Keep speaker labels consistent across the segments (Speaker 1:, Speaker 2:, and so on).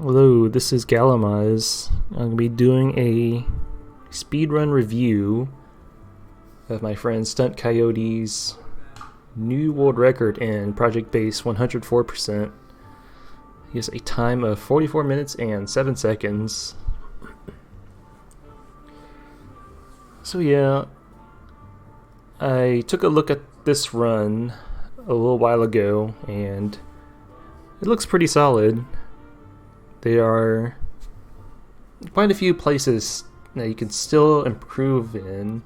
Speaker 1: Hello, this is Galamaz. I'm going to be doing a speedrun review of my friend StuntCoyote's new world record in Project Base 104%. He has a time of 44 minutes and 7 seconds. So yeah, I took a look at this run a little while ago and it looks pretty solid. There are quite a few places that you can still improve in.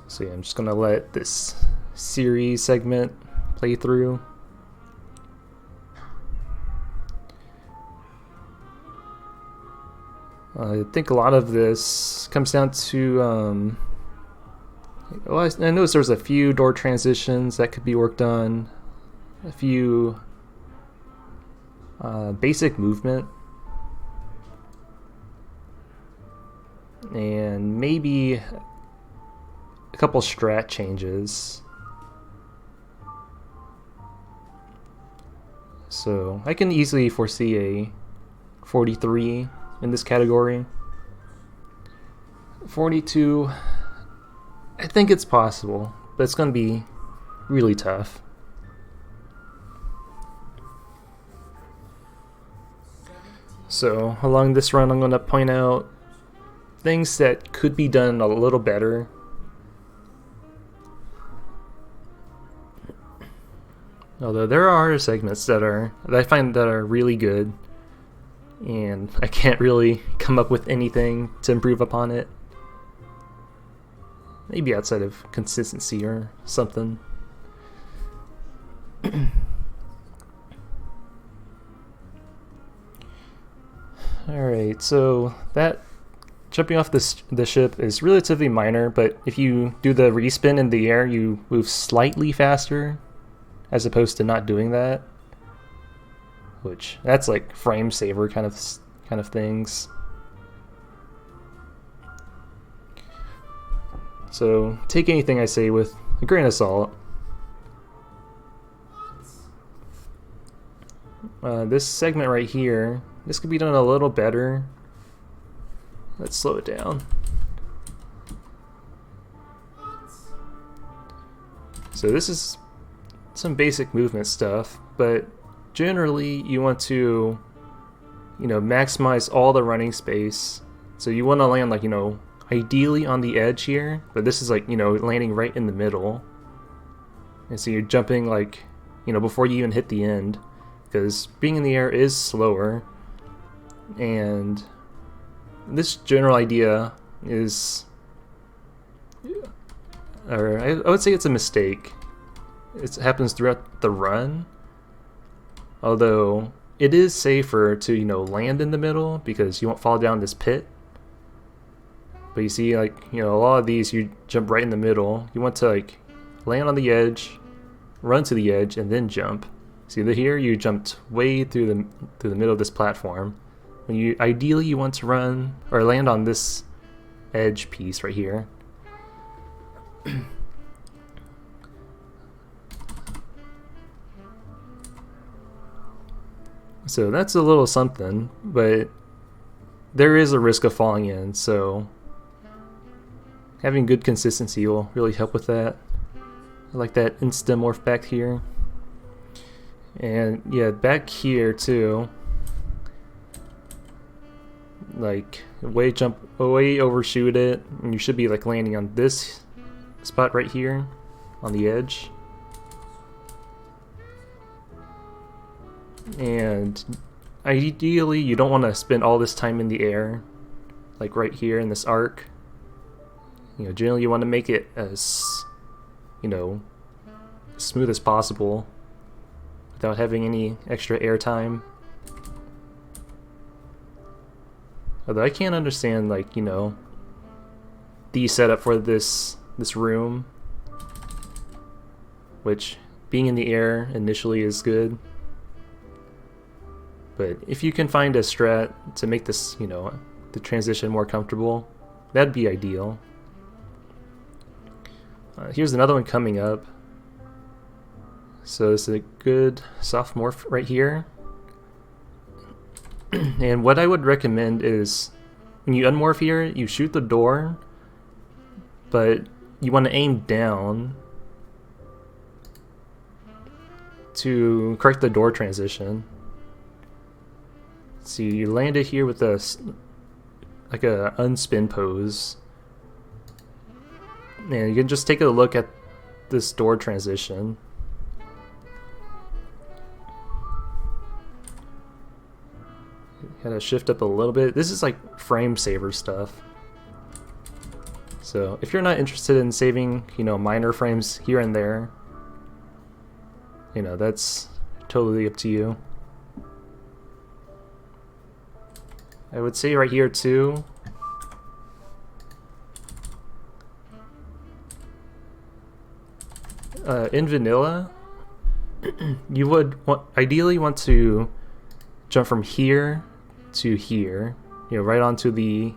Speaker 1: So yeah, I'm just gonna let this series segment play through. I think a lot of this comes down to well, I noticed there's a few door transitions that could be worked on, a few basic movement, and maybe a couple strat changes. So I can easily foresee a 43 in this category. 42, I think it's possible, but it's going to be really tough. So along this run, I'm going to point out things that could be done a little better. Although there are segments that I find that are really good, and I can't really come up with anything to improve upon it. Maybe outside of consistency or something. Alright, so that jumping off the ship is relatively minor, but if you do the respin in the air, you move slightly faster as opposed to not doing that, which that's like frame saver kind of things. So take anything I say with a grain of salt. This segment right here, this could be done a little better. Let's slow it down. So this is some basic movement stuff, but generally you want to, maximize all the running space. So you want to land like, ideally on the edge here, but this is like, landing right in the middle. And so you're jumping like, before you even hit the end, because being in the air is slower. And this general idea is, or I would say it's a mistake. It happens throughout the run, although it is safer to land in the middle because you won't fall down this pit. But you see, like, a lot of these you jump right in the middle. You want to like land on the edge, run to the edge, and then jump. See, here you jumped way through the middle of this platform. When you ideally you want to run or land on this edge piece right here. So that's a little something, but there is a risk of falling in, so having good consistency will really help with that. I like that insta-morph back here. And yeah, back here too. Like, way overshoot it, and you should be like landing on this spot right here on the edge. And ideally you don't want to spend all this time in the air, like right here in this arc. Generally you want to make it as smooth as possible without having any extra air time. Although I can't understand, like, the setup for this room, which being in the air initially is good. But if you can find a strat to make this, the transition more comfortable, that'd be ideal. Here's another one coming up. So it's a good soft morph right here. And what I would recommend is when you unmorph here, you shoot the door, but you want to aim down to correct the door transition. So you land it here with a unspin pose, and you can just take a look at this door transition. Gotta shift up a little bit. This is like frame saver stuff. So if you're not interested in saving, minor frames here and there, that's totally up to you. I would say right here too, in vanilla, you would ideally want to jump from here to here, right onto the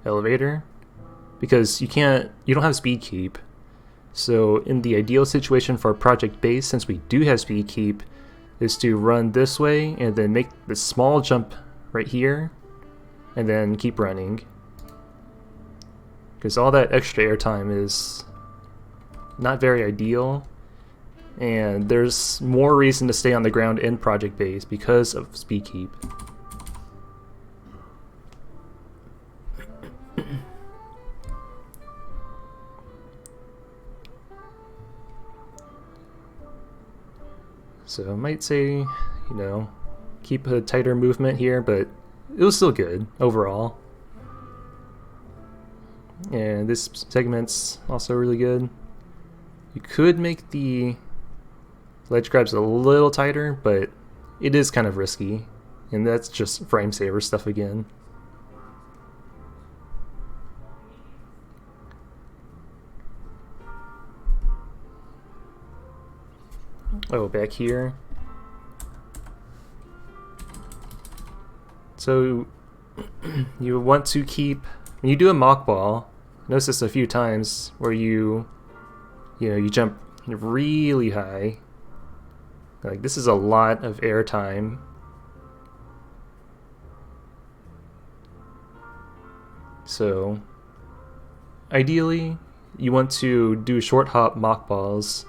Speaker 1: elevator, because you don't have speed keep. So in the ideal situation for project base, since we do have speed keep, is to run this way and then make the small jump right here and then keep running, because all that extra airtime is not very ideal, and there's more reason to stay on the ground in project base because of speed keep. So I might say, keep a tighter movement here, but it was still good overall. And this segment's also really good. You could make the ledge grabs a little tighter, but it is kind of risky, and that's just frame saver stuff again. Oh, back here. So you want to keep, when you do a mock ball, notice this a few times where you jump really high. Like, this is a lot of air time. So ideally you want to do short hop mock balls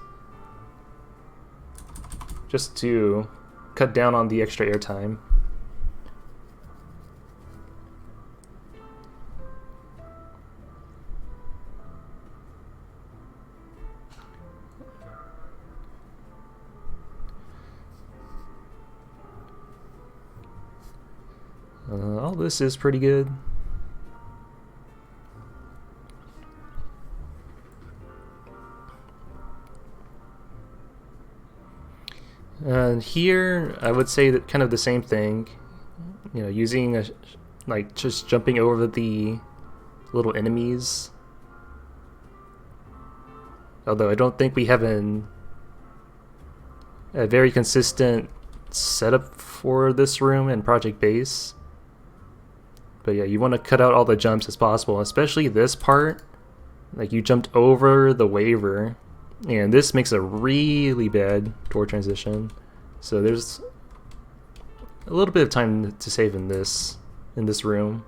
Speaker 1: just to cut down on the extra air time. All this is pretty good. And here, I would say that kind of the same thing. Using just jumping over the little enemies. Although I don't think we have a very consistent setup for this room in Project Base. But yeah, you want to cut out all the jumps as possible, especially this part. Like, you jumped over the waiver, and this makes a really bad door transition. So there's a little bit of time to save in this room.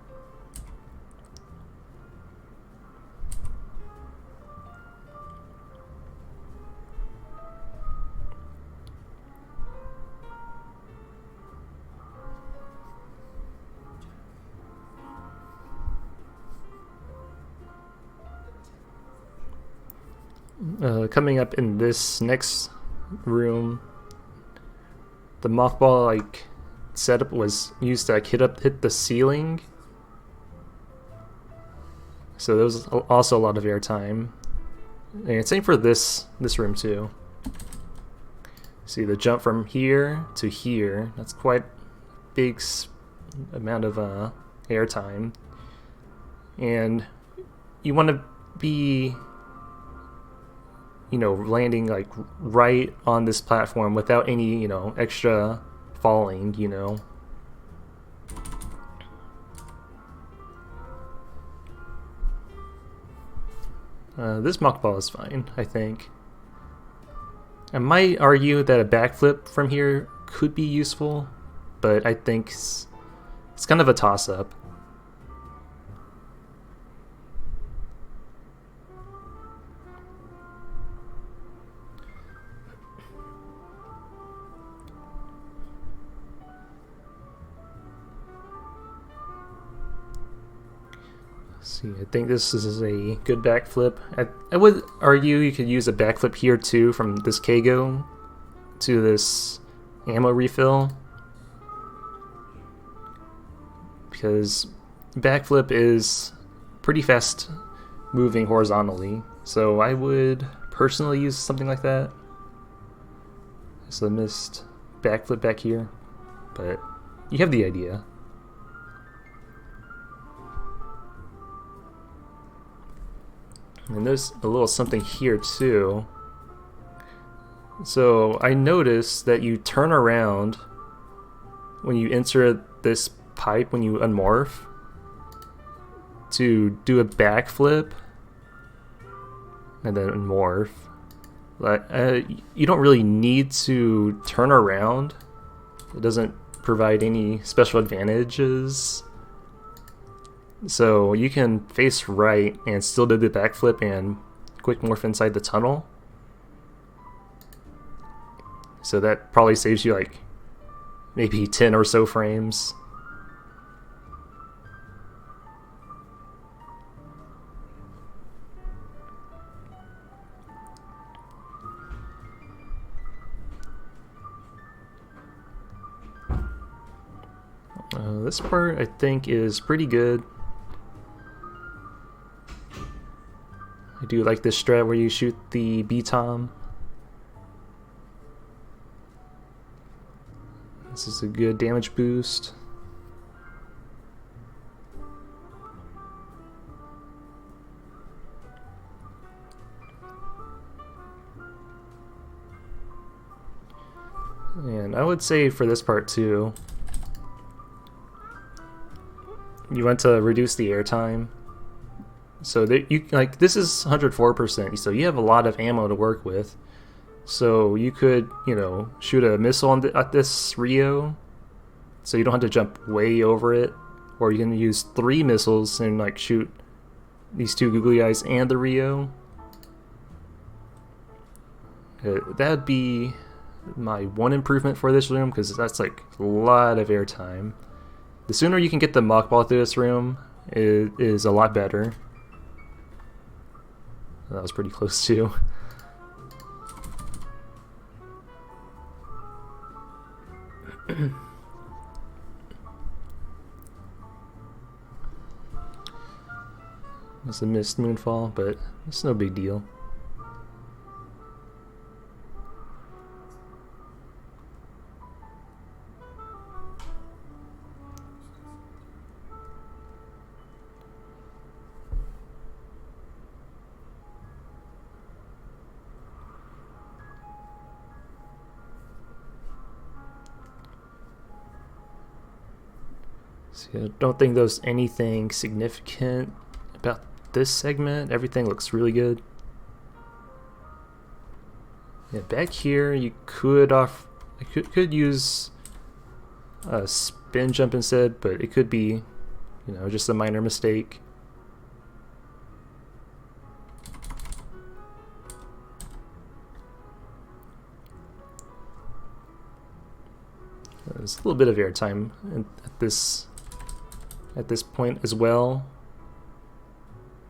Speaker 1: Coming up in this next room, the mothball setup was used to hit the ceiling, so there was also a lot of air time. And same for this room too. See the jump from here to here, that's quite a big amount of air time, and you want to be landing right on this platform without any extra falling. This mock ball is fine, I think. I might argue that a backflip from here could be useful, but I think it's kind of a toss-up. See, I think this is a good backflip. I would argue you could use a backflip here too, from this Kago to this ammo refill, because backflip is pretty fast moving horizontally, so I would personally use something like that. So I missed backflip back here, but you have the idea. And there's a little something here too. So I noticed that you turn around when you enter this pipe when you unmorph to do a backflip and then unmorph. Like, you don't really need to turn around. It doesn't provide any special advantages. So you can face right and still do the backflip and quick morph inside the tunnel. So that probably saves you like maybe 10 or so frames. This part I think is pretty good. I do like this strat where you shoot the B-Tom. This is a good damage boost. And I would say for this part too, you want to reduce the airtime. So that you like, this is 104%, so you have a lot of ammo to work with. So you could, you know, shoot a missile on at this Rio, so you don't have to jump way over it, or you can use 3 missiles and like shoot these 2 googly eyes and the Rio. That'd be my one improvement for this room, because that's like a lot of airtime. The sooner you can get the mock ball through this room is a lot better. That was pretty close too. It's a missed moonfall, but it's no big deal. See, I don't think there's anything significant about this segment. Everything looks really good. Yeah, back here you could use a spin jump instead, but it could be, you know, just a minor mistake. There's a little bit of airtime at this point as well.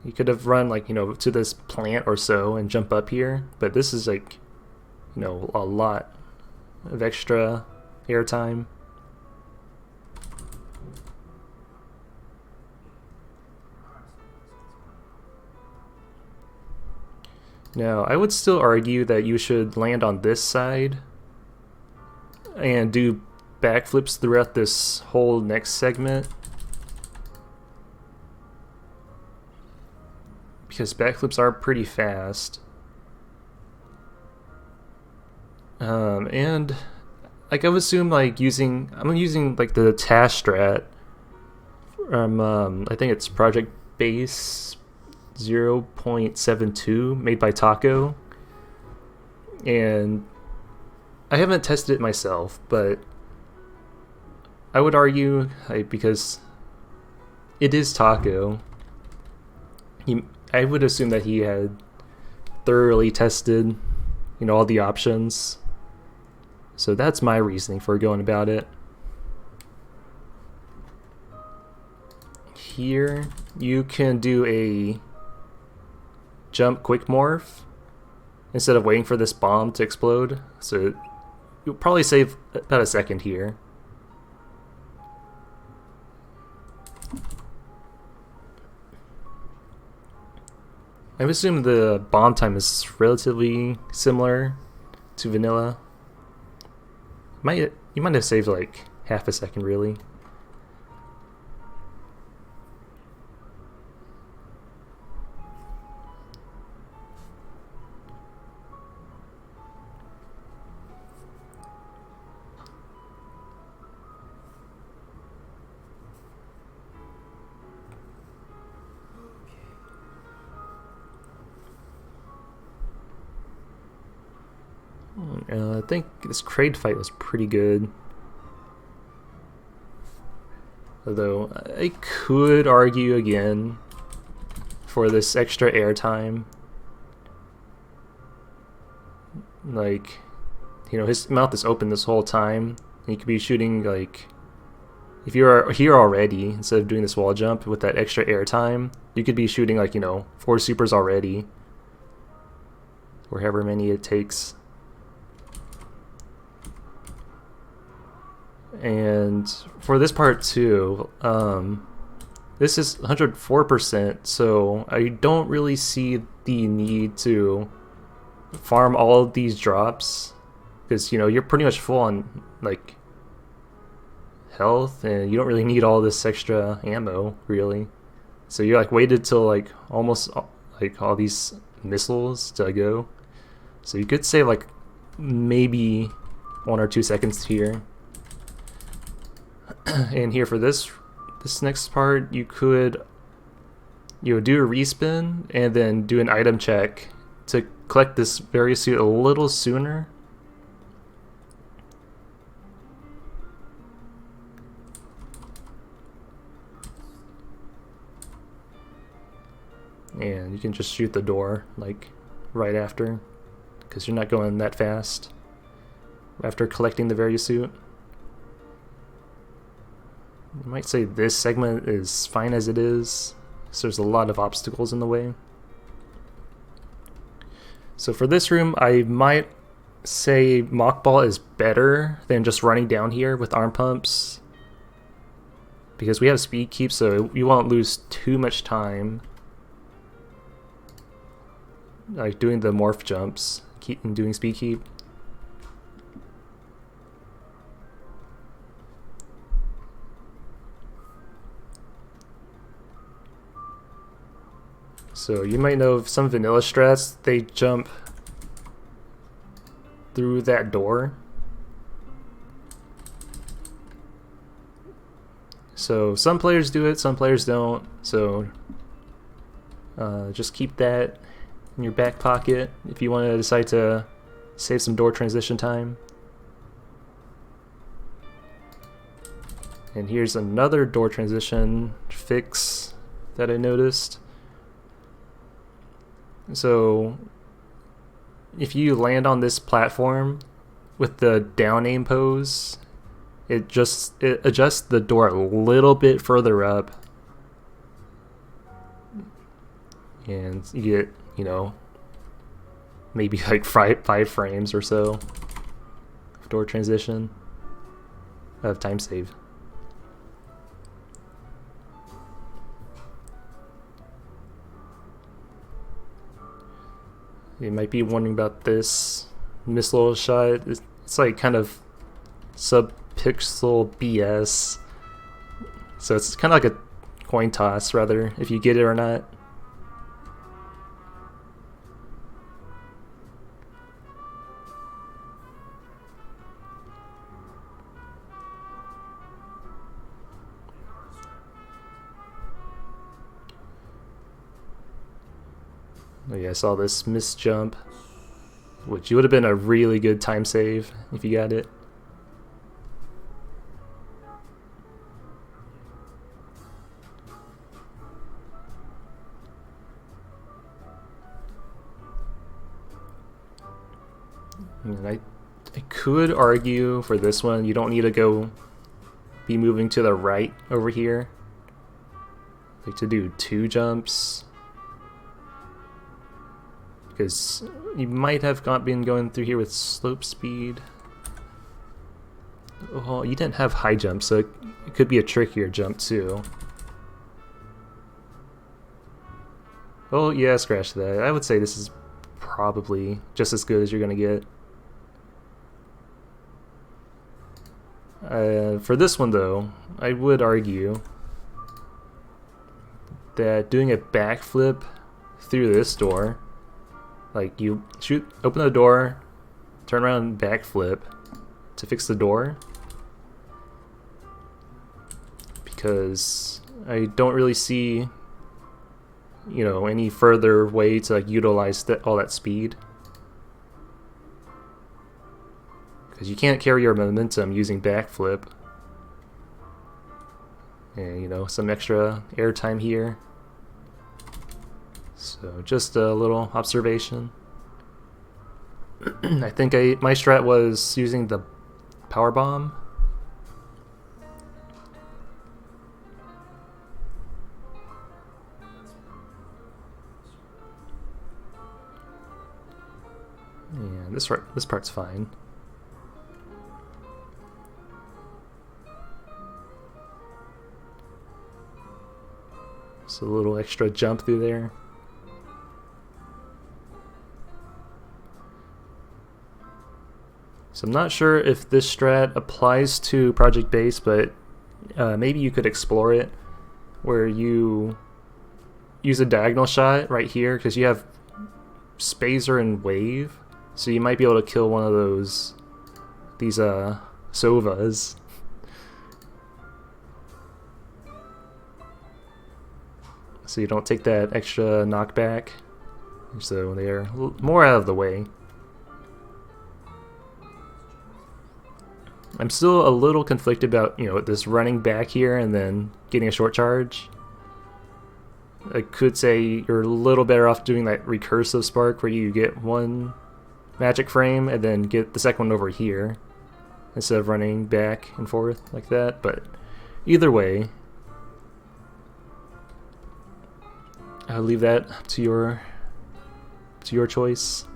Speaker 1: You could have run like, you know, to this plant or so and jump up here, but this is like, you know, a lot of extra airtime. Now, I would still argue that you should land on this side and do backflips throughout this whole next segment, because backflips are pretty fast. And like I would assume like I'm using like the Tash strat from I think it's Project Base 0.72 made by Taco, and I haven't tested it myself, but I would argue, because it is Taco, I would assume that he had thoroughly tested, all the options. So that's my reasoning for going about it. Here, you can do a jump quick morph instead of waiting for this bomb to explode. So you'll probably save about a second here. I assume the bomb time is relatively similar to vanilla. You might have saved like half a second, really. I think this crate fight was pretty good. Although, I could argue again for this extra airtime. Like, his mouth is open this whole time. He could be shooting, like, if you're here already, instead of doing this wall jump with that extra airtime, you could be shooting, like, 4 supers already. Or however many it takes. And for this part too, this is 104%, so I don't really see the need to farm all of these drops, because you're pretty much full on like health, and you don't really need all this extra ammo really. So you're like waited till like almost like all these missiles to go, so you could save like maybe 1 or 2 seconds here. And here for this next part, you could do a respin and then do an item check to collect this various suit a little sooner. And you can just shoot the door like right after, because you're not going that fast after collecting the various suit. I might say this segment is fine as it is, because there's a lot of obstacles in the way. So for this room, I might say Mockball is better than just running down here with arm pumps, because we have speed keep, so you won't lose too much time like doing the morph jumps and doing speed keep. So you might know of some vanilla strats, they jump through that door. So some players do it, some players don't. So just keep that in your back pocket if you want to decide to save some door transition time. And here's another door transition fix that I noticed. So if you land on this platform with the down aim pose, it adjusts the door a little bit further up, and you get, maybe like 5 frames or so of door transition of time save. You might be wondering about this missile shot. It's like kind of sub-pixel BS. So it's kind of like a coin toss, rather, if you get it or not. Oh yeah, I saw this miss jump which would have been a really good time save if you got it. And I could argue for this one, you don't need to be moving to the right over here. Like to do 2 jumps, because you might have been going through here with slope speed. Oh, you didn't have high jump, so it could be a trickier jump too. Oh yeah, scratch that. I would say this is probably just as good as you're gonna get. For this one though, I would argue that doing a backflip through this door, like you open the door, turn around and backflip to fix the door, because I don't really see, you know, any further way to like utilize all that speed, because you can't carry your momentum using backflip. And you know, some extra airtime here. So just a little observation. I think my strat was using the power bomb. Yeah, this part's fine. So a little extra jump through there. So I'm not sure if this strat applies to Project Base, but maybe you could explore it, where you use a diagonal shot right here, because you have Spazer and Wave, so you might be able to kill one of these Sovas. So you don't take that extra knockback, so they're more out of the way. I'm still a little conflicted about, you know, this running back here and then getting a short charge. I could say you're a little better off doing that recursive spark where you get 1 magic frame and then get the second one over here instead of running back and forth like that. But either way, I'll leave that up to your choice.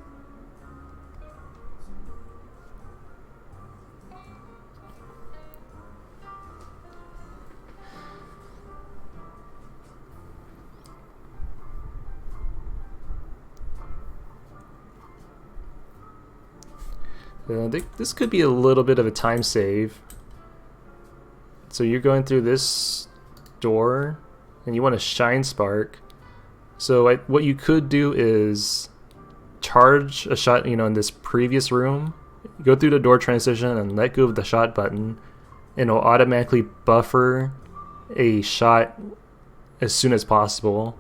Speaker 1: This could be a little bit of a time save. So you're going through this door and you want to shine spark. So what you could do is charge a shot, you know, in this previous room, go through the door transition and let go of the shot button, and it'll automatically buffer a shot as soon as possible.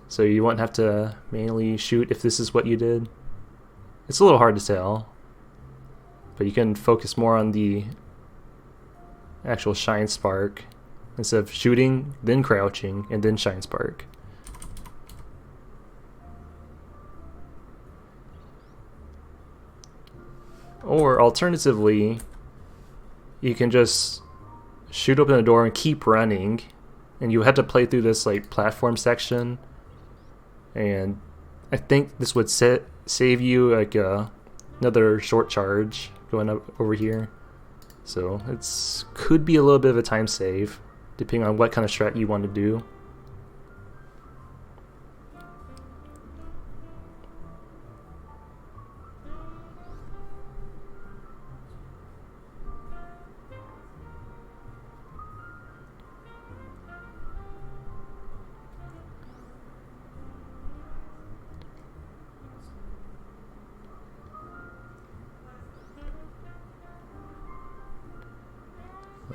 Speaker 1: So you won't have to manually shoot if this is what you did. It's a little hard to tell, but you can focus more on the actual shine spark instead of shooting, then crouching, and then shine spark. Or alternatively, you can just shoot open the door and keep running, and you have to play through this like platform section, and I think this would save you like another short charge going up over here. So it's could be a little bit of a time save depending on what kind of strat you want to do.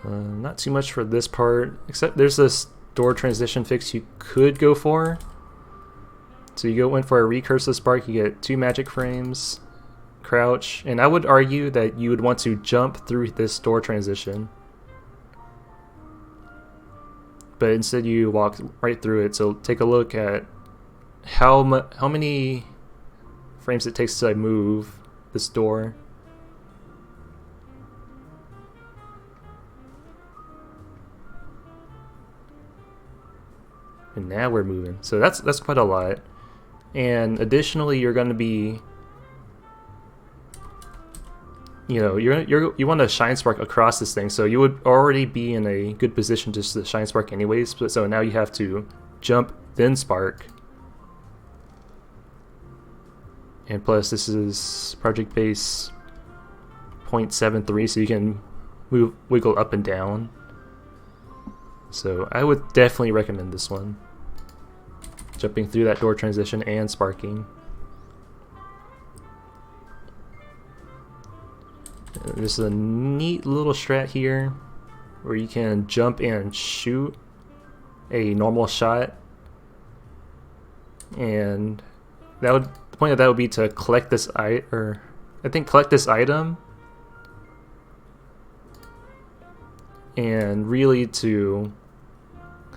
Speaker 1: Not too much for this part, except there's this door transition fix you could go for. So you went for a recursive spark, you get 2 magic frames, crouch, and I would argue that you would want to jump through this door transition. But instead you walk right through it, so take a look at how many frames it takes to move this door. And now we're moving. So that's quite a lot. And additionally, you're going to be, you know, you want to shine spark across this thing, so you would already be in a good position just to shine spark anyways. But so now you have to jump then spark. And plus, this is project base 0.73, so you can wiggle up and down. So I would definitely recommend this one. Jumping through that door transition and sparking. There's a neat little strat here where you can jump and shoot a normal shot, and that would, the point of that would be to collect this collect this item, and really to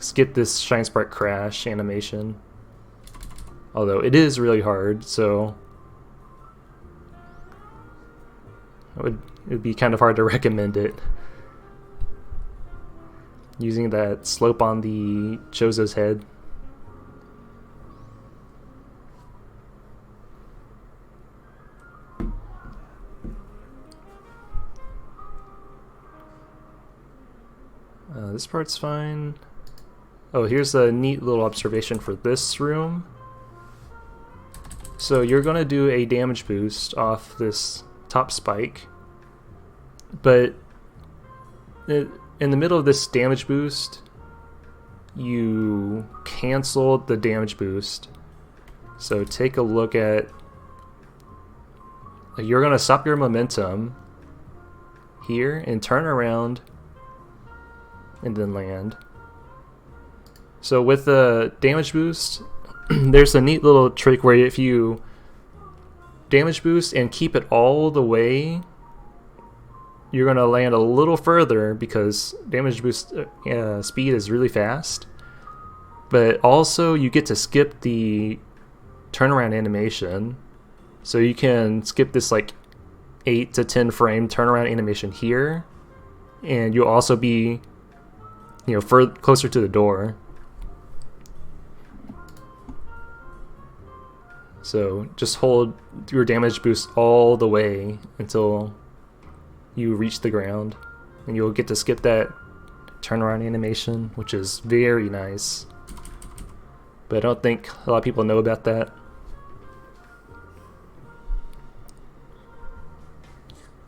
Speaker 1: skip this shine spark crash animation. Although it is really hard, so it would be kind of hard to recommend it. Using that slope on the Chozo's head. This part's fine. Oh, here's a neat little observation for this room. So you're going to do a damage boost off this top spike, but in the middle of this damage boost, you cancel the damage boost. So take a look at, you're going to stop your momentum here and turn around and then land. So with the damage boost, there's a neat little trick where if you damage boost and keep it all the way, you're going to land a little further because damage boost speed is really fast. But also you get to skip the turnaround animation. So you can skip this like 8 to 10 frame turnaround animation here, and you'll also be, you know, closer to the door. So just hold your damage boost all the way until you reach the ground, and you'll get to skip that turnaround animation, which is very nice. But I don't think a lot of people know about that.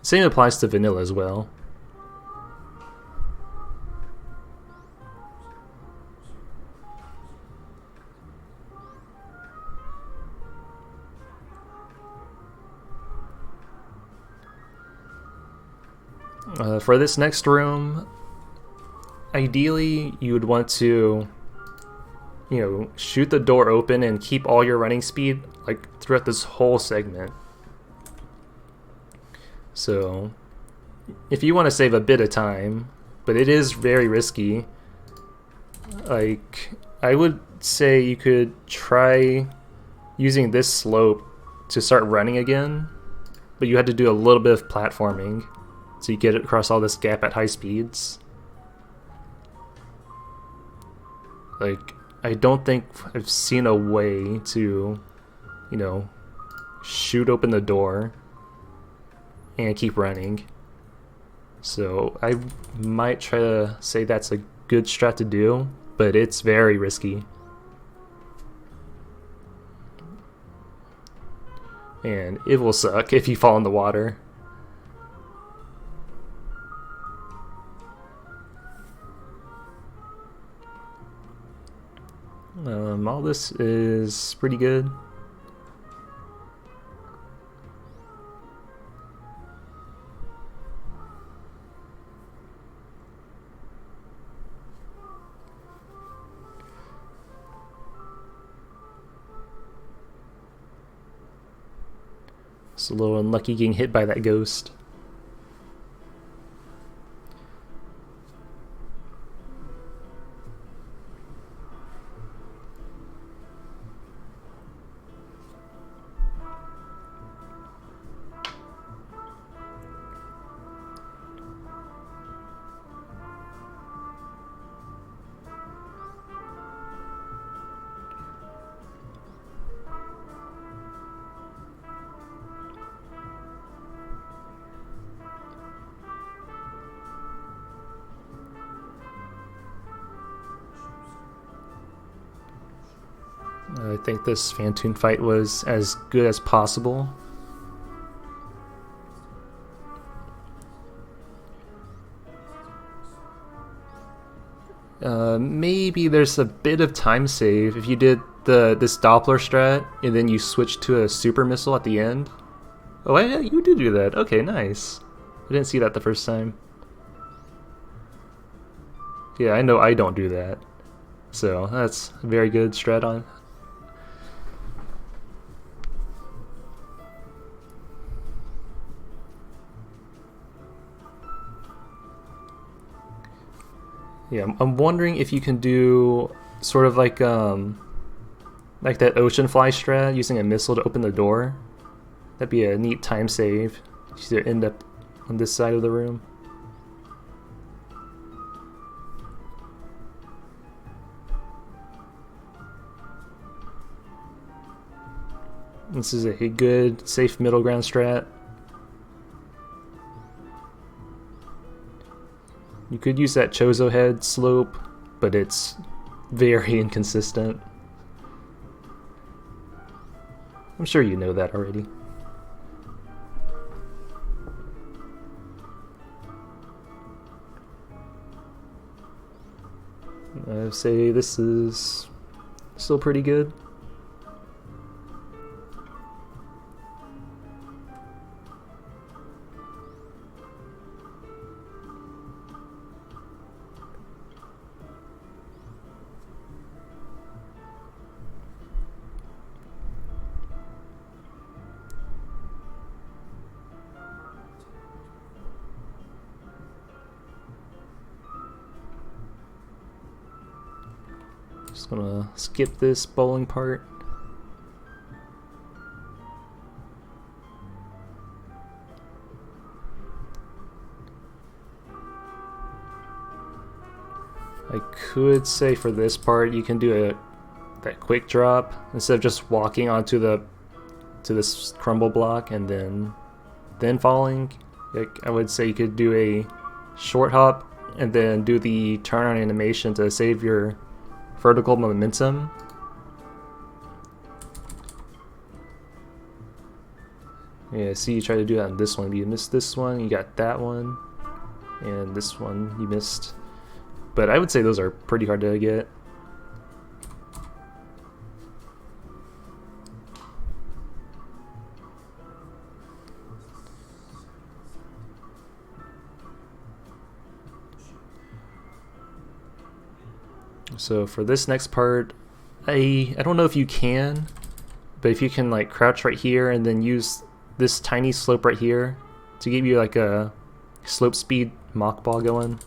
Speaker 1: Same applies to vanilla as well. For this next room, ideally you would want to, you know, shoot the door open and keep all your running speed like throughout this whole segment. So if you want to save a bit of time, but it is very risky, like I would say you could try using this slope to start running again, but you had to do a little bit of platforming so you get it across all this gap at high speeds. Like, I don't think I've seen a way to, you know, shoot open the door and keep running. So I might try to say that's a good strat to do, but it's very risky. And it will suck if you fall in the water. All this is pretty good. It's a little unlucky getting hit by that ghost. I think this Phantoon fight was as good as possible. Maybe there's a bit of time save if you did this Doppler strat and then you switch to a super missile at the end. Oh, you did do that. Okay, nice. I didn't see that the first time. Yeah, I know I don't do that. So that's a very good strat on. Yeah, I'm wondering if you can do sort of like that ocean fly strat using a missile to open the door. That'd be a neat time save. You should end up on this side of the room. This is a good, safe middle ground strat. You could use that Chozo head slope, but it's very inconsistent. I'm sure you know that already. I'd say this is still pretty good. Just gonna skip this bowling part. I could say for this part you can do that quick drop instead of just walking onto this crumble block and then falling. I would say you could do a short hop and then do the turn on animation to save your vertical momentum. Yeah, see, you try to do that on this one, but you missed this one, you got that one, and this one you missed. But I would say those are pretty hard to get. So for this next part, I don't know if you can, but if you can like crouch right here and then use this tiny slope right here to give you like a slope speed mock ball going.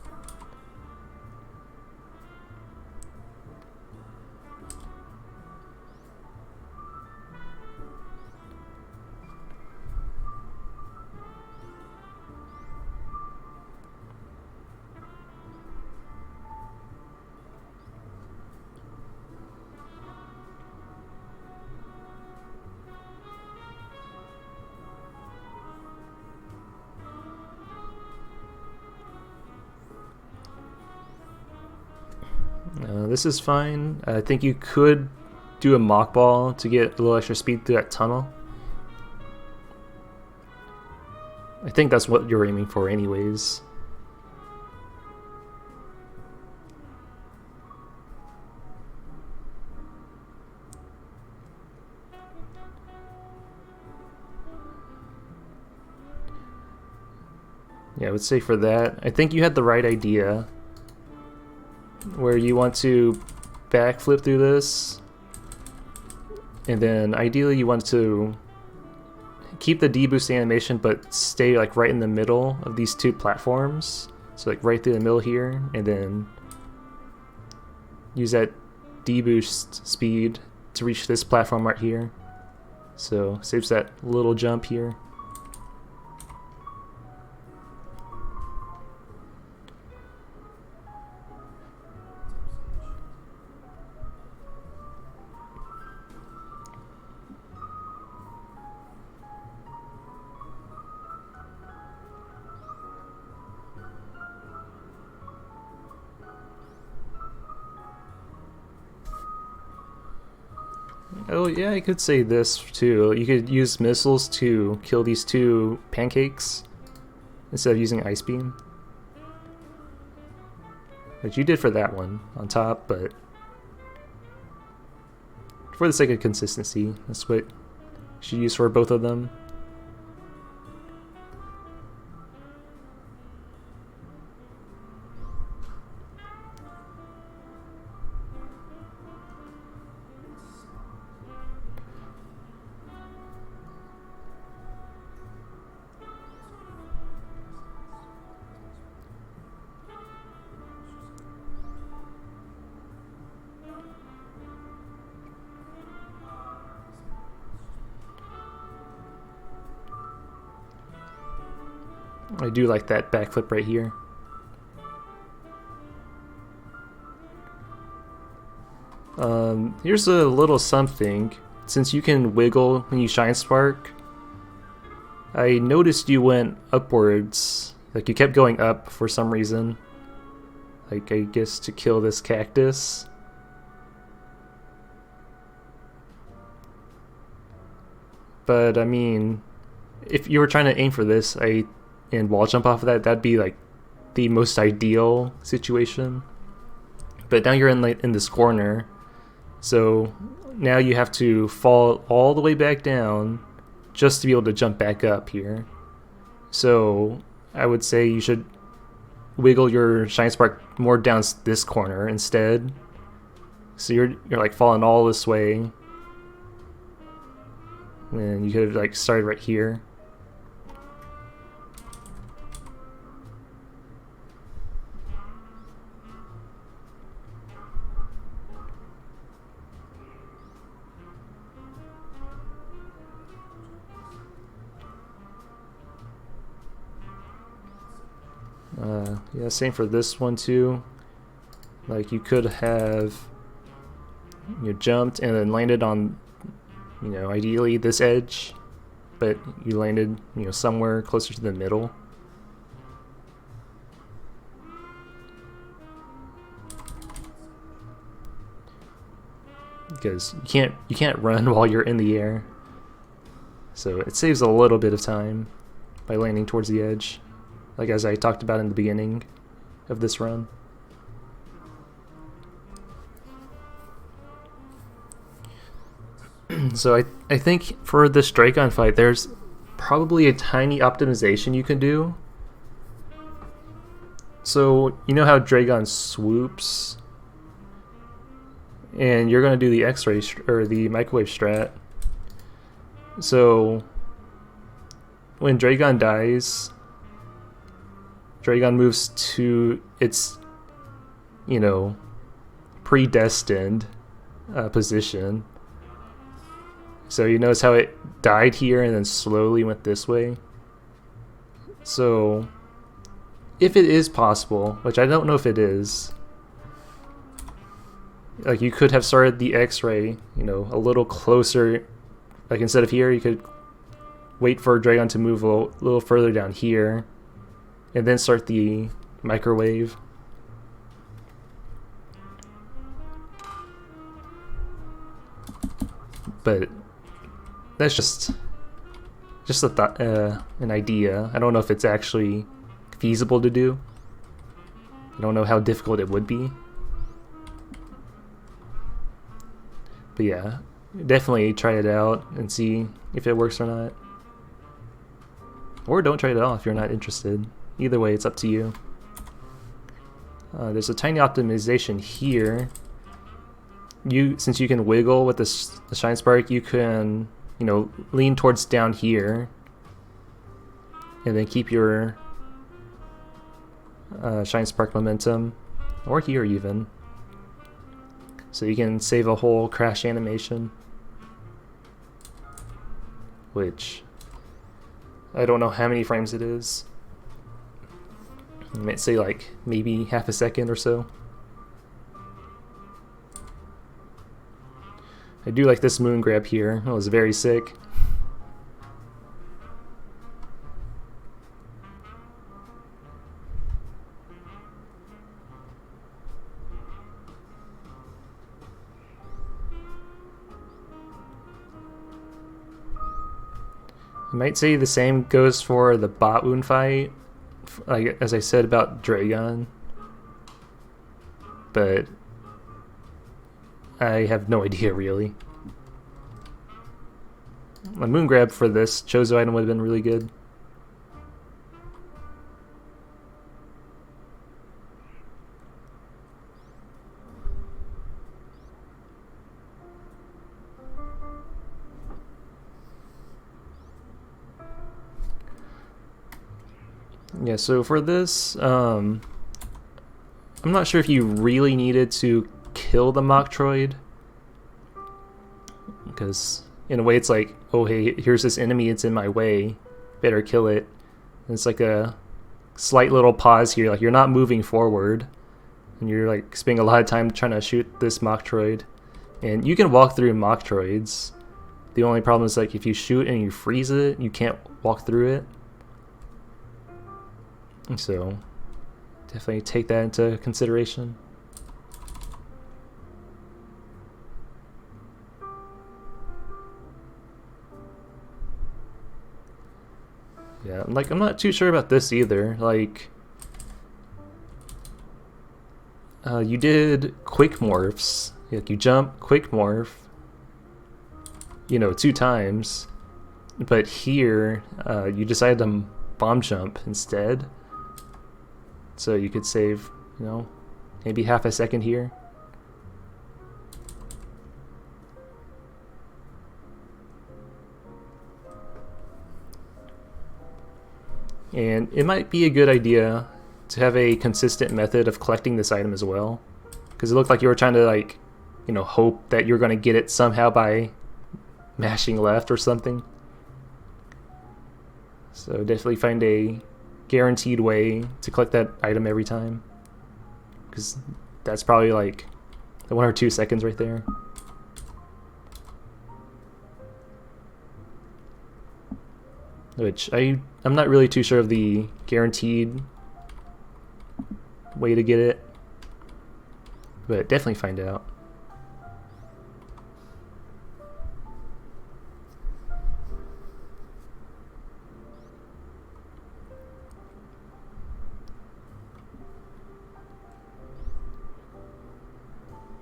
Speaker 1: This is fine. I think you could do a mock ball to get a little extra speed through that tunnel. I think that's what you're aiming for anyways. Yeah, I would say for that, I think you had the right idea. Where you want to backflip through this, and then ideally you want to keep the deboost animation, but stay like right in the middle of these two platforms. So like right through the middle here, and then use that deboost speed to reach this platform right here. So saves that little jump here. Oh yeah, I could say this too. You could use missiles to kill these two pancakes instead of using Ice Beam. Which you did for that one on top, but for the sake of consistency, that's what you should use for both of them. I do like that backflip right here. Here's a little something. Since you can wiggle when you Shine Spark, I noticed you went upwards. Like you kept going up for some reason. Like I guess to kill this cactus. But I mean, if you were trying to aim for this, and wall jump off of that, that'd be like the most ideal situation. But now you're in this corner, so now you have to fall all the way back down just to be able to jump back up here. So I would say you should wiggle your Shine Spark more down this corner instead. So you're like falling all this way, and you could have like started right here. Yeah, same for this one too. Like you could have jumped and then landed on, ideally this edge, but you landed, somewhere closer to the middle. Because you can't run while you're in the air. So it saves a little bit of time by landing towards the edge, like as I talked about in the beginning of this run. So I think for this Dragon fight, there's probably a tiny optimization you can do. So you know how Dragon swoops, and you're going to do the X-ray or the microwave strat. So when Dragon dies, Dragon moves to its, predestined position. So you notice how it died here and then slowly went this way. So if it is possible, which I don't know if it is, like you could have started the X-ray, a little closer. Like instead of here, you could wait for Dragon to move a little further down here, and then start the microwave. But that's just a thought, an idea. I don't know if it's actually feasible to do. I don't know how difficult it would be. But yeah, definitely try it out and see if it works or not. Or don't try it at all if you're not interested. Either way, it's up to you. There's a tiny optimization here. Since you can wiggle with the Shine Spark, you can you know, lean towards down here, and then keep your Shine Spark momentum, or here even, so you can save a whole crash animation, which I don't know how many frames it is. I might say like maybe half a second or so. I do like this moon grab here. That was very sick. I might say the same goes for the bot wound fight, like as I said about Dragon, but I have no idea really. My moon grab for this Chozo item would have been really good. Yeah, so for this, I'm not sure if you really needed to kill the Moctroid, because in a way it's like, oh hey, here's this enemy, it's in my way, better kill it. And it's like a slight little pause here, like you're not moving forward, and you're like spending a lot of time trying to shoot this Moctroid. And you can walk through Moctroids. The only problem is like if you shoot and you freeze it, you can't walk through it. So definitely take that into consideration. Yeah, like I'm not too sure about this either. Like you did quick morphs. Like you jump, quick morph, you know, 2 times, but here you decided to bomb jump instead. So you could save, you know, maybe half a second here. And it might be a good idea to have a consistent method of collecting this item as well, because it looked like you were trying to, like, you know, hope that you're going to get it somehow by mashing left or something. So definitely find a guaranteed way to collect that item every time, because that's probably like 1 or 2 seconds right there. Which I'm not really too sure of the guaranteed way to get it, but definitely find out.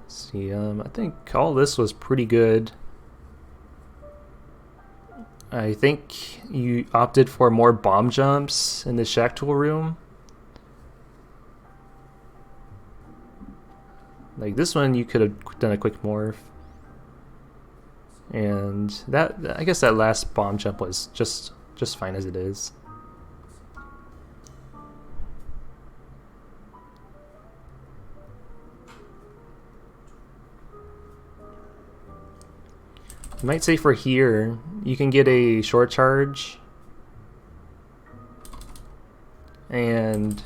Speaker 1: See, I think all this was pretty good. I think you opted for more bomb jumps in the Shack Tool room. Like this one, you could have done a quick morph. And that, I guess that last bomb jump was just fine as it is. I might say for here, you can get a short charge, and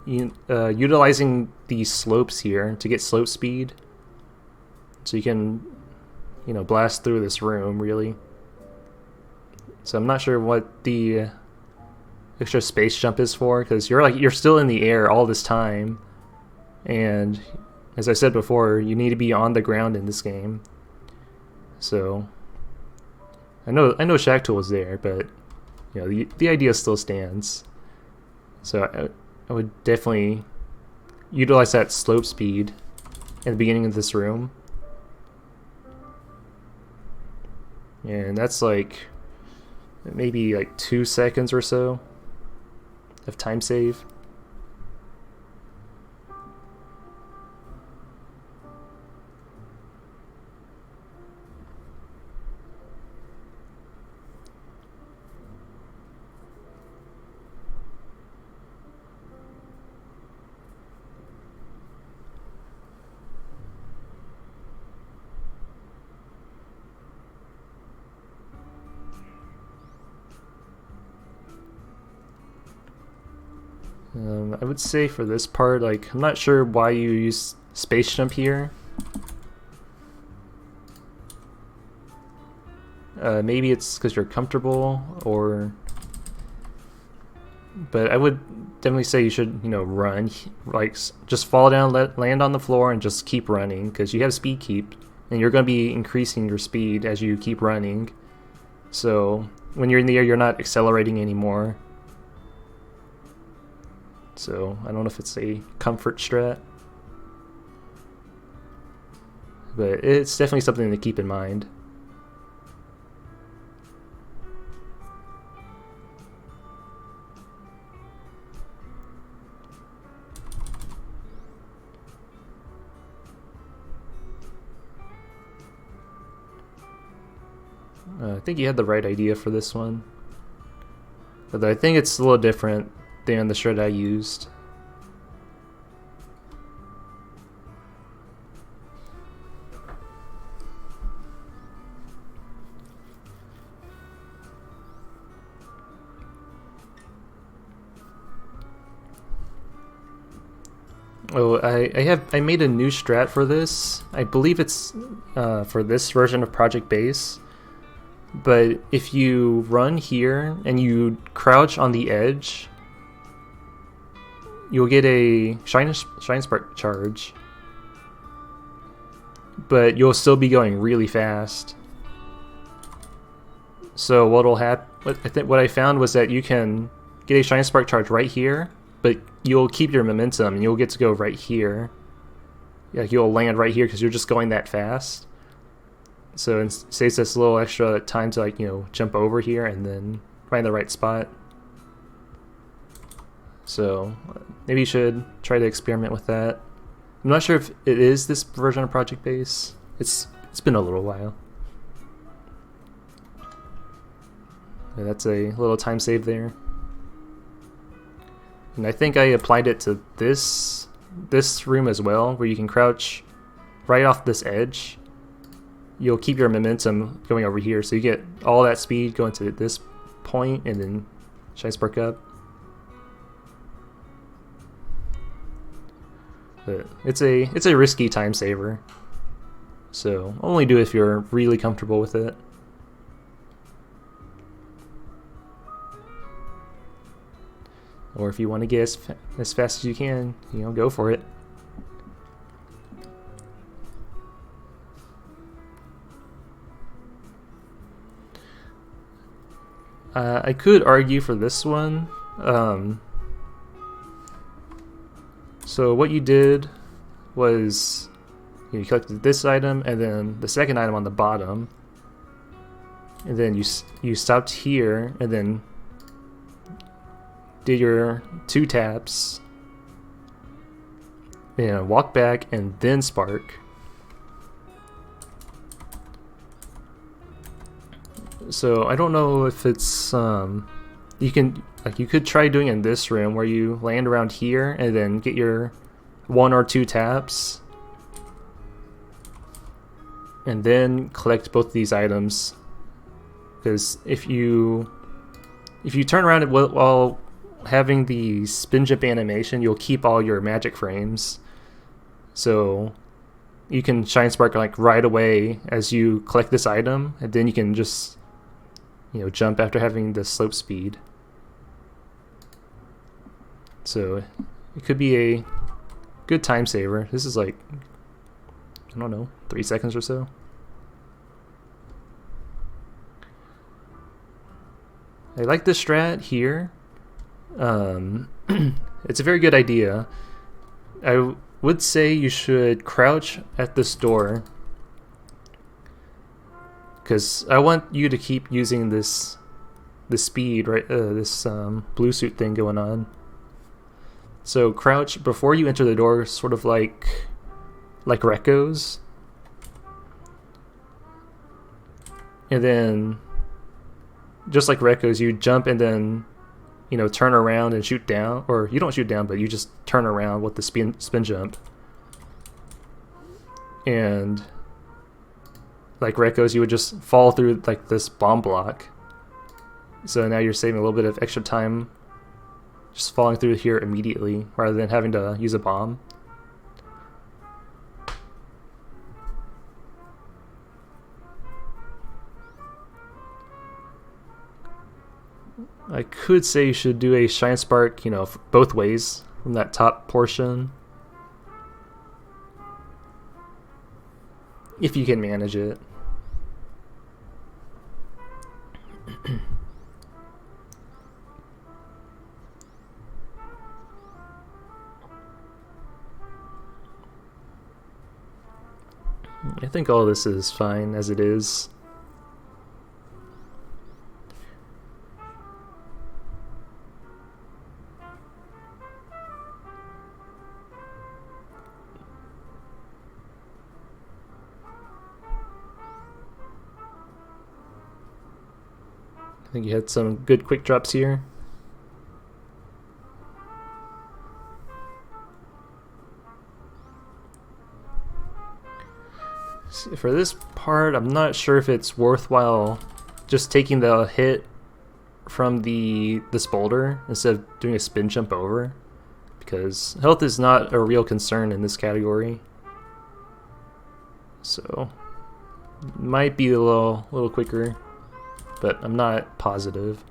Speaker 1: utilizing these slopes here to get slope speed, so you can, you know, blast through this room really. So I'm not sure what the extra space jump is for, because you're still in the air all this time, and as I said before, you need to be on the ground in this game. So I know Shack Tool is there, but you know the idea still stands. So I would definitely utilize that slope speed at the beginning of this room, and that's like maybe like 2 seconds or so of time save. I would say for this part, like, I'm not sure why you use space jump here. Maybe it's because you're comfortable, or... But I would definitely say you should, you know, run. Like, just fall down, land on the floor, and just keep running, because you have speed keep, and you're going to be increasing your speed as you keep running. So, when you're in the air, you're not accelerating anymore. So, I don't know if it's a comfort strat. But it's definitely something to keep in mind. I think you had the right idea for this one. But I think it's a little different than the strat I used. Oh, I made a new strat for this. I believe it's for this version of Project Base. But if you run here and you crouch on the edge, you'll get a Shine Spark charge. But you'll still be going really fast. So what'll happen? What I found was that you can get a Shine Spark charge right here, but you'll keep your momentum and you'll get to go right here. Like, you'll land right here because you're just going that fast. So it saves us a little extra time to, like, you know, jump over here and then find the right spot. So maybe you should try to experiment with that. I'm not sure if it is this version of Project Base. It's been a little while. Yeah, that's a little time save there. And I think I applied it to this room as well, where you can crouch right off this edge. You'll keep your momentum going over here, so you get all that speed going to this point and then Shine Spark up. But it's a risky time saver, so only do it if you're really comfortable with it. Or if you want to get as fast as you can, you know, go for it. I could argue for this one. So what you did was you collected this item and then the second item on the bottom, and then you stopped here and then did your 2 taps and walk back and then spark. So I don't know if it's you could try doing it in this room where you land around here and then get your 1 or 2 taps and then collect both these items, because if you turn around while having the spin jump animation, you'll keep all your magic frames, so you can Shine Spark like right away as you collect this item, and then you can just, you know, jump after having the slope speed. So it could be a good time saver. This is like, I don't know, 3 seconds or so. I like this strat here. It's a very good idea. I would say you should crouch at this door, because I want you to keep using this speed, right? This blue suit thing going on. So crouch before you enter the door, sort of like Rekko's, and then just like Rekko's, you jump and then, you know, turn around and shoot down, or you don't shoot down, but you just turn around with the spin jump. And like Rekko's, you would just fall through like this bomb block. So now you're saving a little bit of extra time just falling through here immediately rather than having to use a bomb. I could say you should do a Shine Spark, you know, both ways from that top portion. If you can manage it. I think all this is fine as it is. I think you had some good quick drops here. For this part, I'm not sure if it's worthwhile just taking the hit from this boulder instead of doing a spin jump over, because health is not a real concern in this category. So might be a little quicker, but I'm not positive.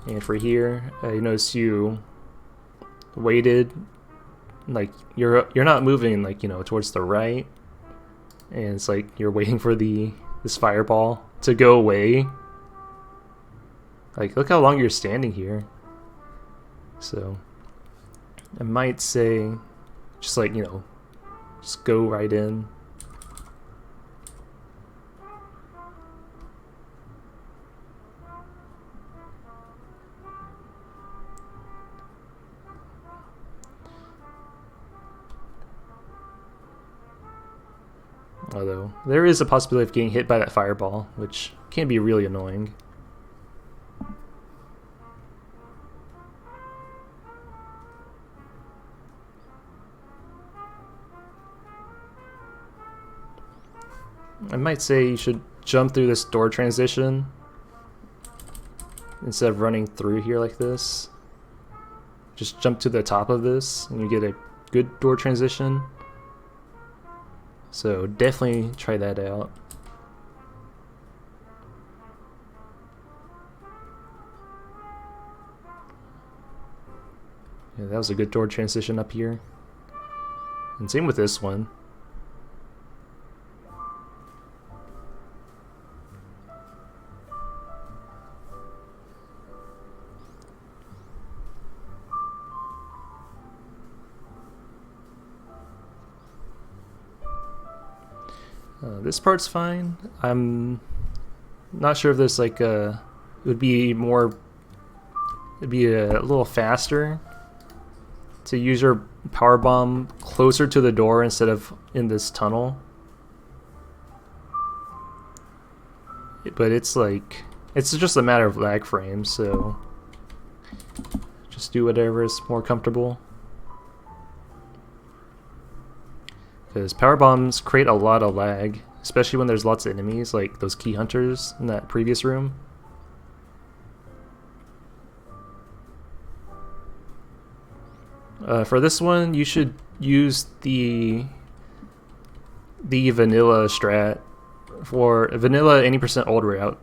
Speaker 1: And for here, you notice you waited, like you're not moving, like, you know, towards the right, and it's like you're waiting for this fireball to go away. Like, look how long you're standing here. So I might say just, like, you know, just go right in. Although there is a possibility of getting hit by that fireball, which can be really annoying. I might say you should jump through this door transition instead of running through here like this. Just jump to the top of this and you get a good door transition. So definitely try that out. Yeah, that was a good door transition up here. And same with this one. This part's fine. I'm not sure if there's like it would be a little faster to use your power bomb closer to the door instead of in this tunnel. But it's like, it's just a matter of lag frames, so just do whatever is more comfortable. Because power bombs create a lot of lag, especially when there's lots of enemies, like those key hunters in that previous room. For this one, you should use the vanilla strat for vanilla 80% old route,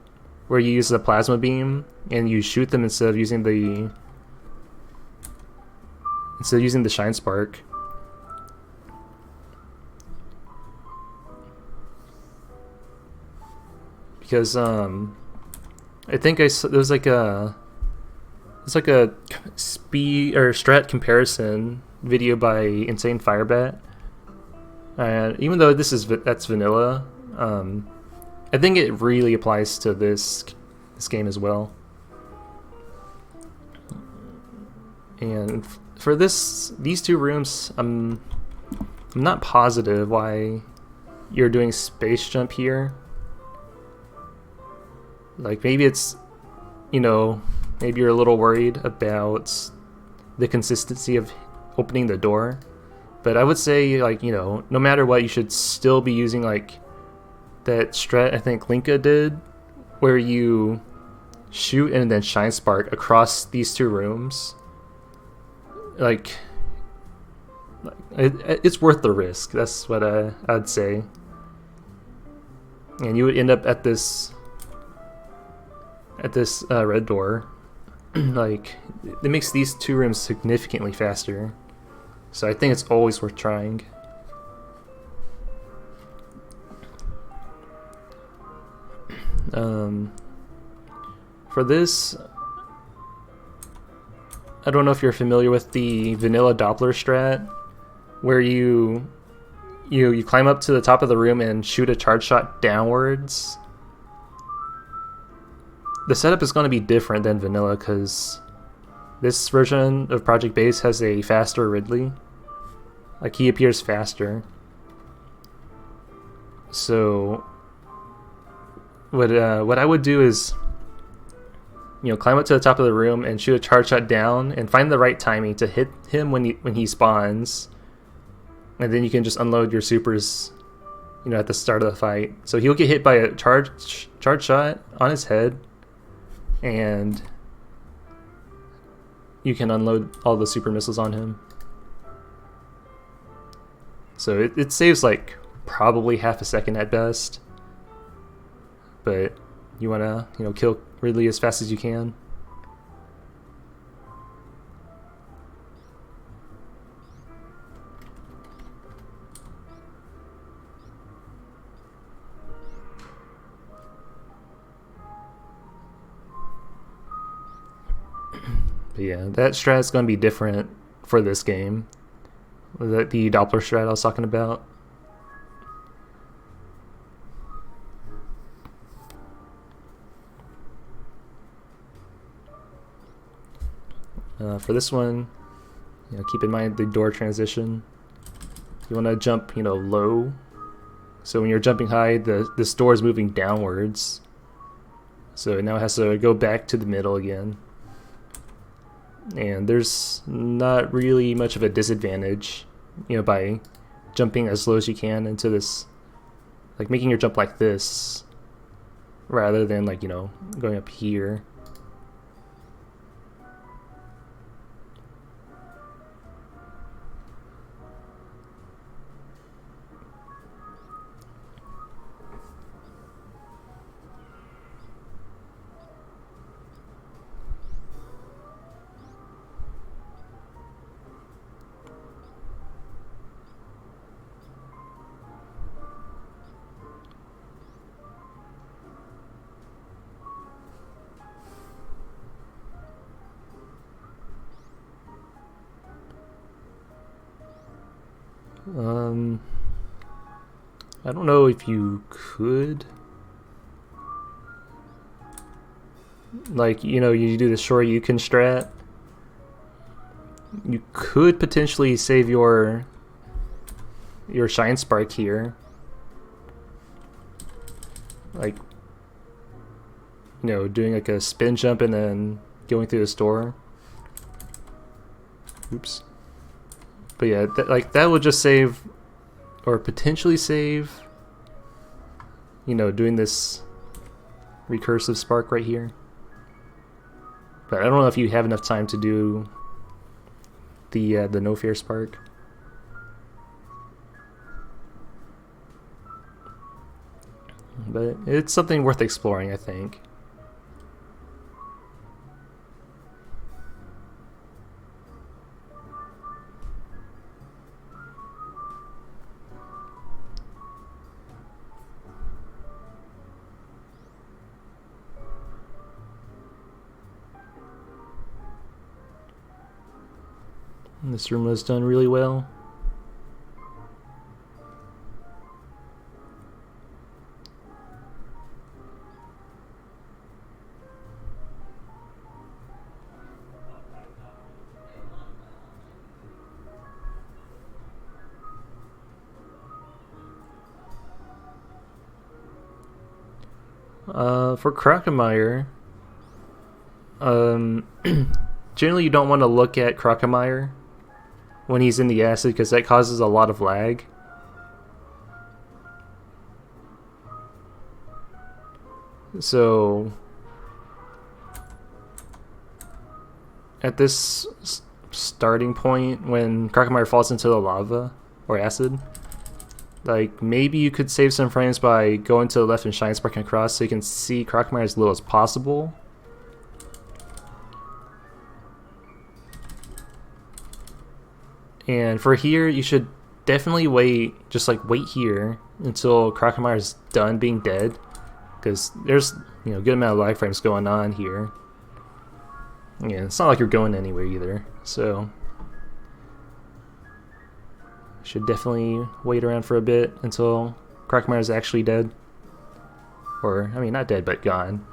Speaker 1: where you use the plasma beam and you shoot them instead of using the shine spark. Because I think there's like a speed or strat comparison video by Insane Firebat, and even though that's vanilla, I think it really applies to this game as well. And for these two rooms, I'm not positive why you're doing space jump here. Like, maybe it's, you know, maybe you're a little worried about the consistency of opening the door. But I would say, like, you know, no matter what, you should still be using, like, that strat I think Linka did, where you shoot and then shine spark across these two rooms. like it's worth the risk. That's what I'd say. And you would end up at this red door. Like, it makes these 2 rooms significantly faster, so I think it's always worth trying. For this, I don't know if you're familiar with the vanilla Doppler strat, where you climb up to the top of the room and shoot a charge shot downwards. The setup is going to be different than vanilla because this version of Project Base has a faster Ridley. Like, he appears faster. So what I would do is, climb up to the top of the room and shoot a charge shot down and find the right timing to hit him when he spawns. And then you can just unload your supers, at the start of the fight. So he'll get hit by a charge shot on his head, and you can unload all the super missiles on him. So it saves like probably half a second at best, but you want to kill Ridley as fast as you can. But yeah, that strat is going to be different for this game. The Doppler strat I was talking about. For this one, keep in mind the door transition. You want to jump, low. So when you're jumping high, this door is moving downwards. So now it has to go back to the middle again. And there's not really much of a disadvantage, by jumping as low as you can into this, like making your jump like this, rather than like, going up here. I don't know if you could, like, you do the Shoryuken strat. You could potentially save your Shine Spark here, like, doing like a spin jump and then going through the store. Oops. But yeah, that would just save, or potentially save, doing this recursive spark right here. But I don't know if you have enough time to do the no fear spark. But it's something worth exploring, I think. This room was done really well. For Crocomire, generally you don't want to look at Crocomire when he's in the acid, because that causes a lot of lag. So at this starting point when Crocomire falls into the lava or acid. Like, maybe you could save some frames by going to the left and shine sparking across so you can see Crocomire as little as possible. And for here, you should definitely wait, just like wait here until Crocomire is done being dead, because there's, you know, a good amount of life frames going on here. Yeah, it's not like you're going anywhere either, so should definitely wait around for a bit until Crocomire is actually dead. Or, I mean, not dead, but gone.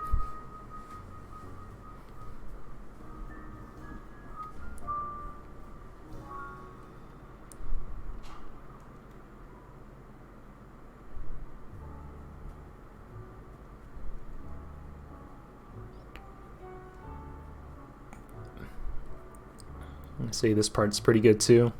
Speaker 1: Let's see, this part's pretty good too.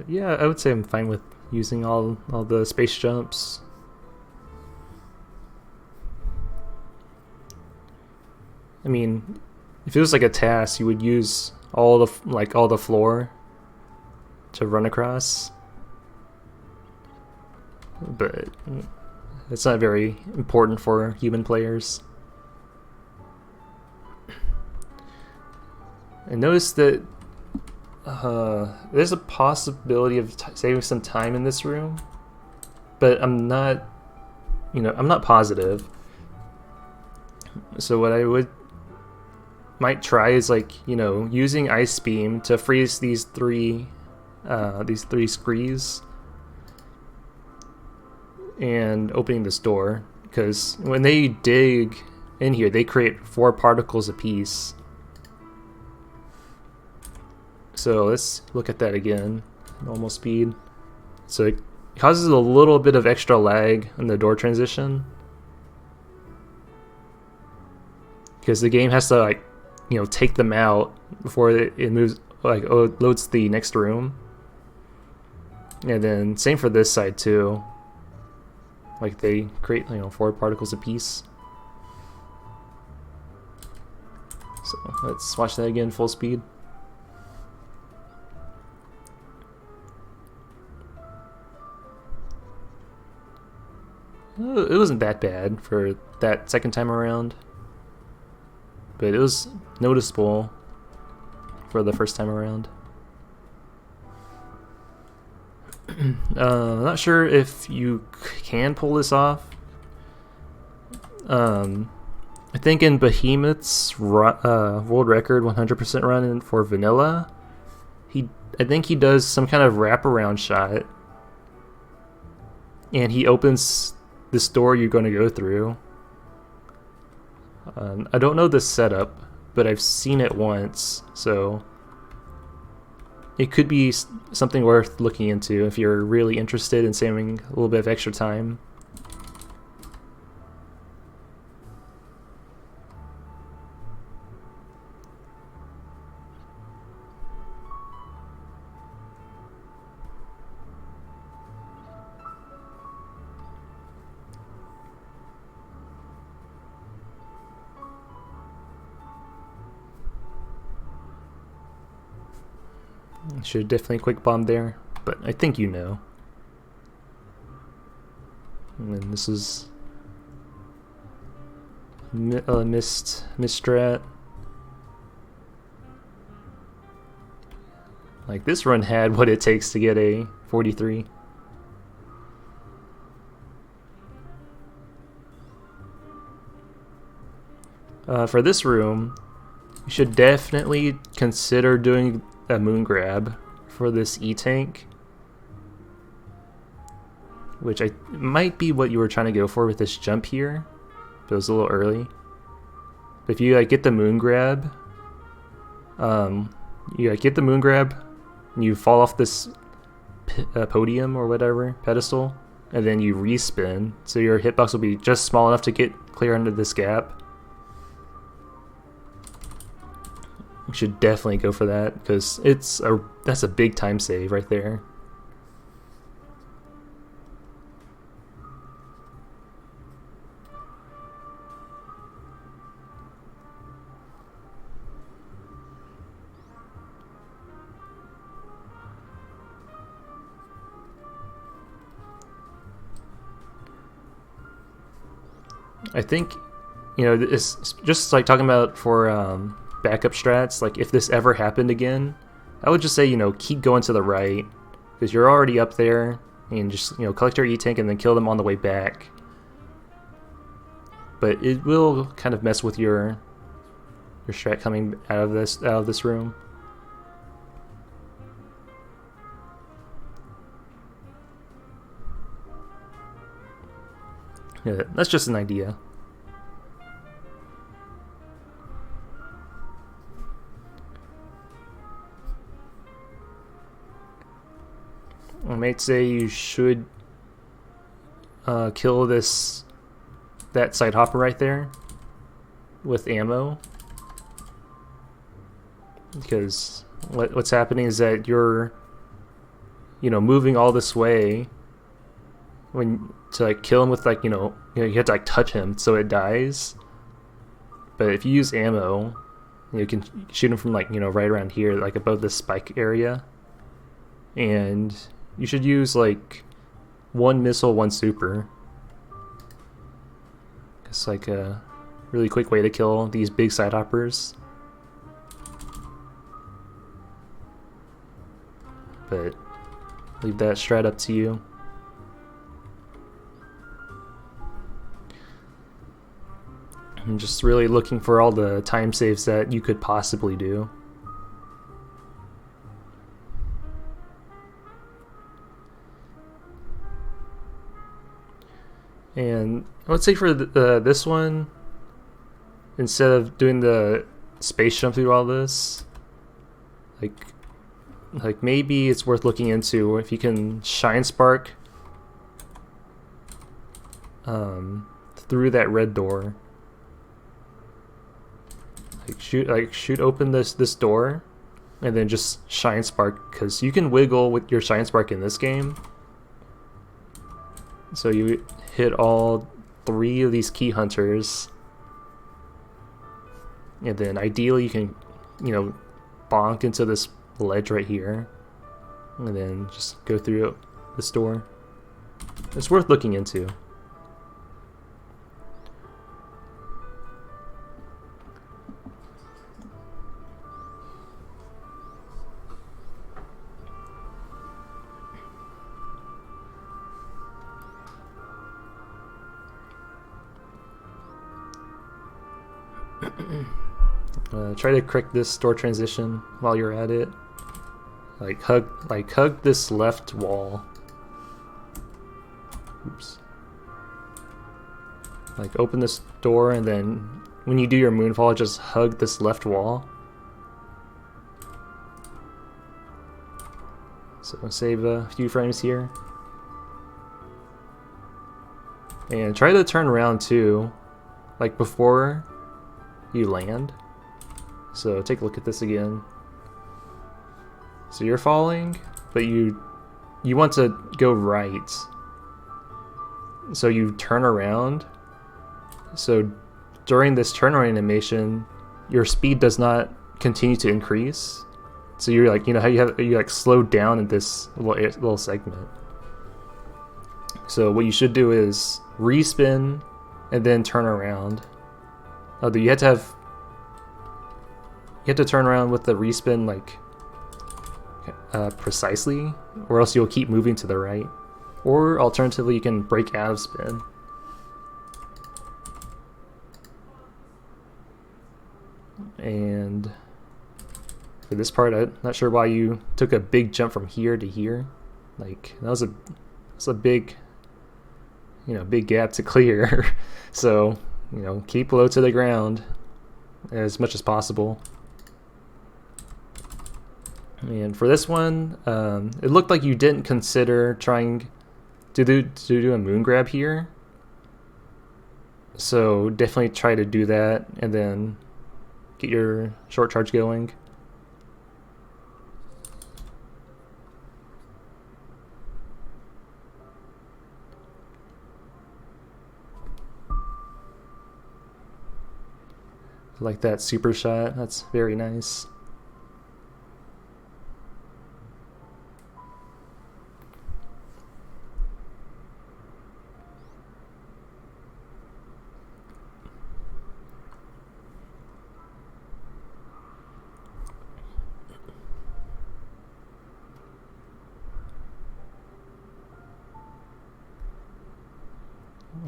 Speaker 1: Yeah, I would say I'm fine with using all the space jumps. I mean, if it was like a task, you would use all the floor to run across, but it's not very important for human players. I noticed that there's a possibility of saving some time in this room, but I'm not positive. So what I might try is, like, you know, using Ice Beam to freeze these three screes and opening this door, because when they dig in here, they create 4 particles apiece. So let's look at that again. Normal speed. So it causes a little bit of extra lag in the door transition, because the game has to, like, you know, take them out before it moves, like, loads the next room. And then same for this side too. Like, they create, you know, 4 particles apiece. So let's watch that again, full speed. It wasn't that bad for that second time around, but it was noticeable for the first time around. I'm not sure if you can pull this off. I think in Behemoth's world record 100% run for vanilla, I think he does some kind of wraparound shot, and he opens this door you're going to go through. I don't know the setup, but I've seen it once, so it could be something worth looking into if you're really interested in saving a little bit of extra time. Should definitely quick bomb there, but I think you know. And then this is missed strat. Like, this run had what it takes to get a 43. For this room, you should definitely consider doing a moon grab for this E-tank, which might be what you were trying to go for with this jump here, but it was a little early. If you like get the moon grab, you like get the moon grab, and you fall off this podium or whatever pedestal, and then you respin, so your hitbox will be just small enough to get clear under this gap. You should definitely go for that because that's a big time save right there. I think, you know, it's just like talking about for backup strats, like if this ever happened again, I would just say, you know, keep going to the right because you're already up there, and just, you know, collect your E-tank and then kill them on the way back. But it will kind of mess with your strat coming out of this room. Yeah, that's just an idea. I might say you should kill that side hopper right there with ammo, because what's happening is that you're, you know, moving all this way when to like kill him with, like, you have to like touch him so it dies. But if you use ammo, you can shoot him from, like, you know, right around here, like above this spike area. And you should use like 1 missile, 1 super. It's like a really quick way to kill these big side hoppers. But leave that strat up to you. I'm just really looking for all the time saves that you could possibly do. And let's say for this one, instead of doing the space jump through all this, like maybe it's worth looking into if you can shine spark through that red door. Like shoot open this door, and then just shine spark, because you can wiggle with your shine spark in this game. So you hit all 3 of these key hunters, and then ideally you can, you know, bonk into this ledge right here, and then just go through this door. It's worth looking into. Try to correct this door transition while you're at it. Like hug this left wall. Oops. Like open this door, and then when you do your moonfall, just hug this left wall. So save a few frames here. And try to turn around too, like before you land. So take a look at this again. So you're falling, but you want to go right. So you turn around. So during this turnaround animation, your speed does not continue to increase. So you're like, you know how you like slowed down in this little segment. So what you should do is respin and then turn around. Although you have to turn around with the respin like precisely, or else you'll keep moving to the right. Or alternatively, you can break out of spin. And for this part, I'm not sure why you took a big jump from here to here. Like that's a big, you know, big gap to clear. So, you know, keep low to the ground. as much as possible. And for this one, it looked like you didn't consider trying to do a moon grab here. So definitely try to do that and then get your short charge going. Like that super shot, that's very nice.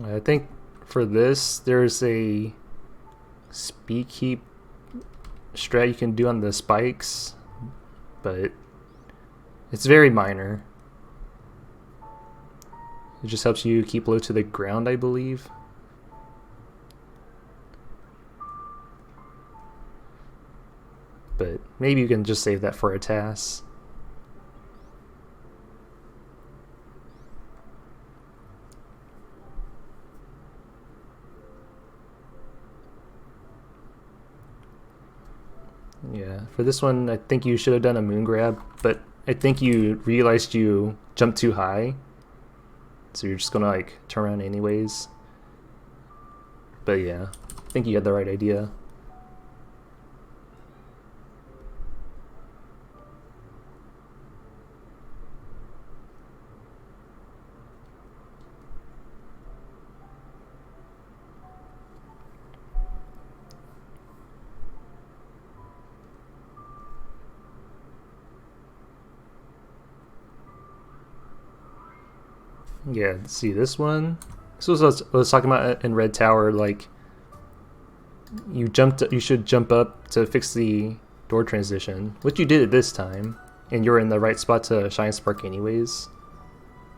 Speaker 1: I think for this, there's a speed keep strat you can do on the spikes, but it's very minor. It just helps you keep low to the ground, I believe. But maybe you can just save that for a task. Yeah, for this one, I think you should have done a moon grab, but I think you realized you jumped too high, so you're just gonna like turn around anyways. But yeah, I think you had the right idea. Yeah, see this one. This was what I was talking about in Red Tower. Like, you should jump up to fix the door transition, which you did at this time, and you're in the right spot to Shine Spark anyways.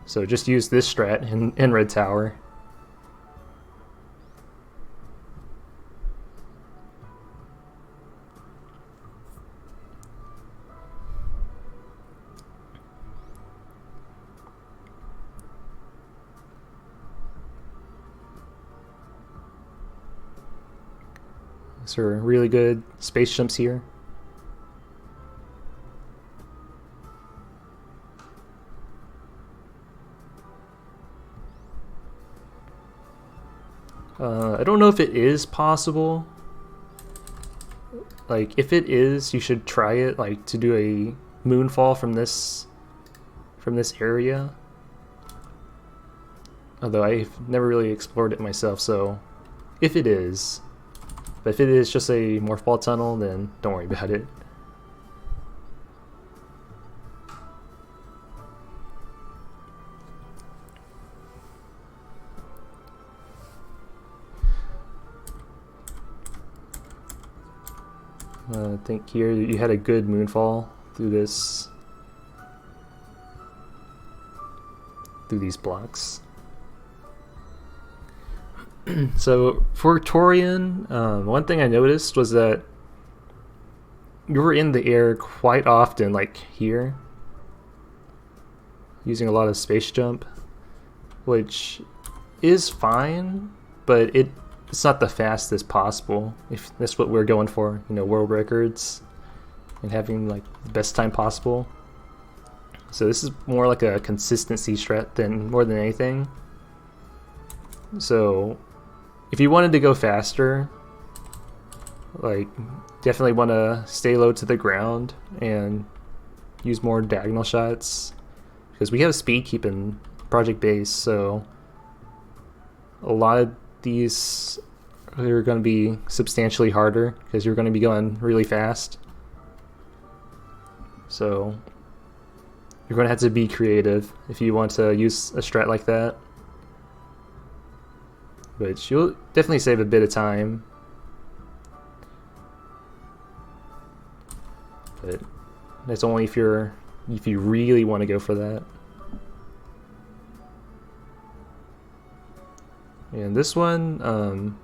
Speaker 1: So just use this strat in Red Tower. So really good space jumps here. I don't know if it is possible. Like, if it is, you should try it, like, to do a moonfall from this area. Although I've never really explored it myself, so if it is. But if it is just a morphball tunnel, then don't worry about it. I think here you had a good moonfall through these blocks. So for Torian, one thing I noticed was that you were in the air quite often, like here, using a lot of space jump, which is fine, but it's not the fastest possible. If that's what we're going for, you know, world records and having like the best time possible. So this is more like a consistency strat more than anything. So if you wanted to go faster, like, definitely want to stay low to the ground and use more diagonal shots, because we have speed keep in Project Base, so a lot of these are going to be substantially harder because you're going to be going really fast. So you're going to have to be creative if you want to use a strat like that. But you'll definitely save a bit of time. But that's only if you really want to go for that. And this one,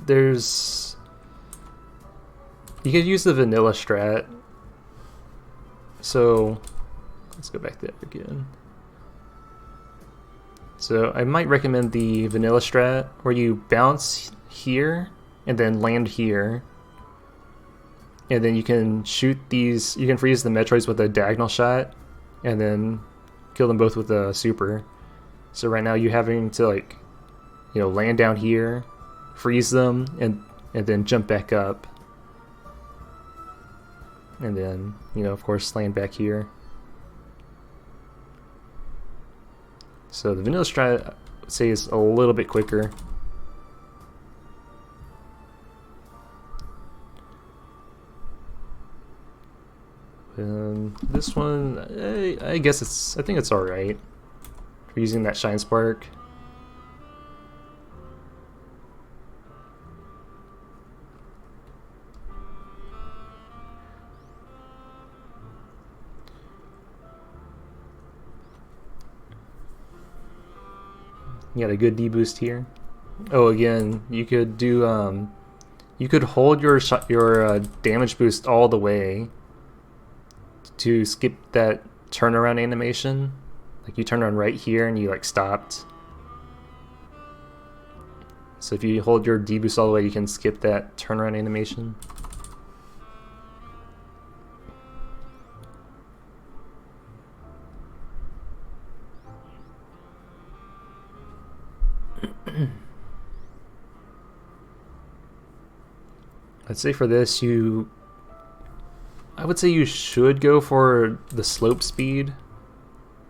Speaker 1: there's... You could use the vanilla strat. So let's go back there again. So I might recommend the vanilla strat where you bounce here and then land here. And then you can shoot these, you can freeze the Metroids with a diagonal shot and then kill them both with a super. So right now you're having to, like, you know, land down here, freeze them, and then jump back up. And then, you know, of course, land back here. So the vanilla strat, I would say, is a little bit quicker. This one, I guess I think it's alright for using that Shine Spark. You got a good D-boost here. Oh, again, you could do you could hold your damage boost all the way to skip that turnaround animation. Like, you turn around right here and you, like, stopped. So if you hold your D-boost all the way, you can skip that turnaround animation. I'd say for this, I would say you should go for the slope speed.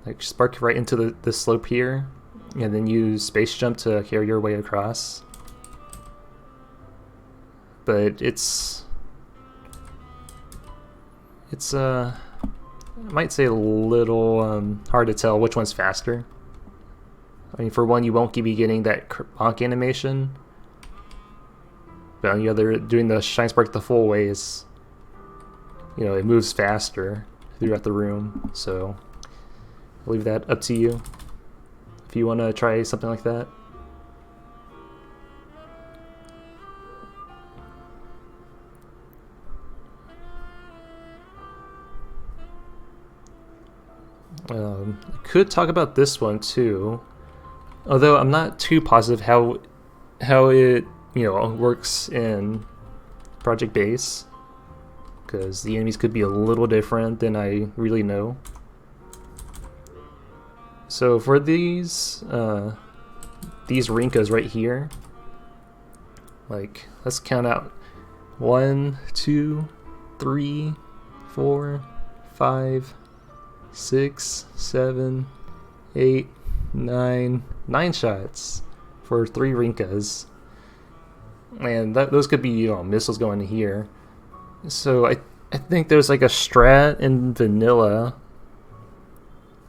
Speaker 1: Like, spark right into the slope here, and then use space jump to carry your way across. But it's I might say a little hard to tell which one's faster. I mean, for one, you won't be getting that bonk animation. But on the other, doing the Shine Spark the full way is, you know, it moves faster throughout the room. So I'll leave that up to you if you want to try something like that. I could talk about this one too, although I'm not too positive how it, you know, works in Project Base, because the enemies could be a little different than I really know. So for these Rinkas right here, like, let's count out 1, 2, 3, 4, 5, 6, 7, 8, 9 shots for 3 Rinkas. And those could be, you know, missiles going to here. So I think there's like a strat in vanilla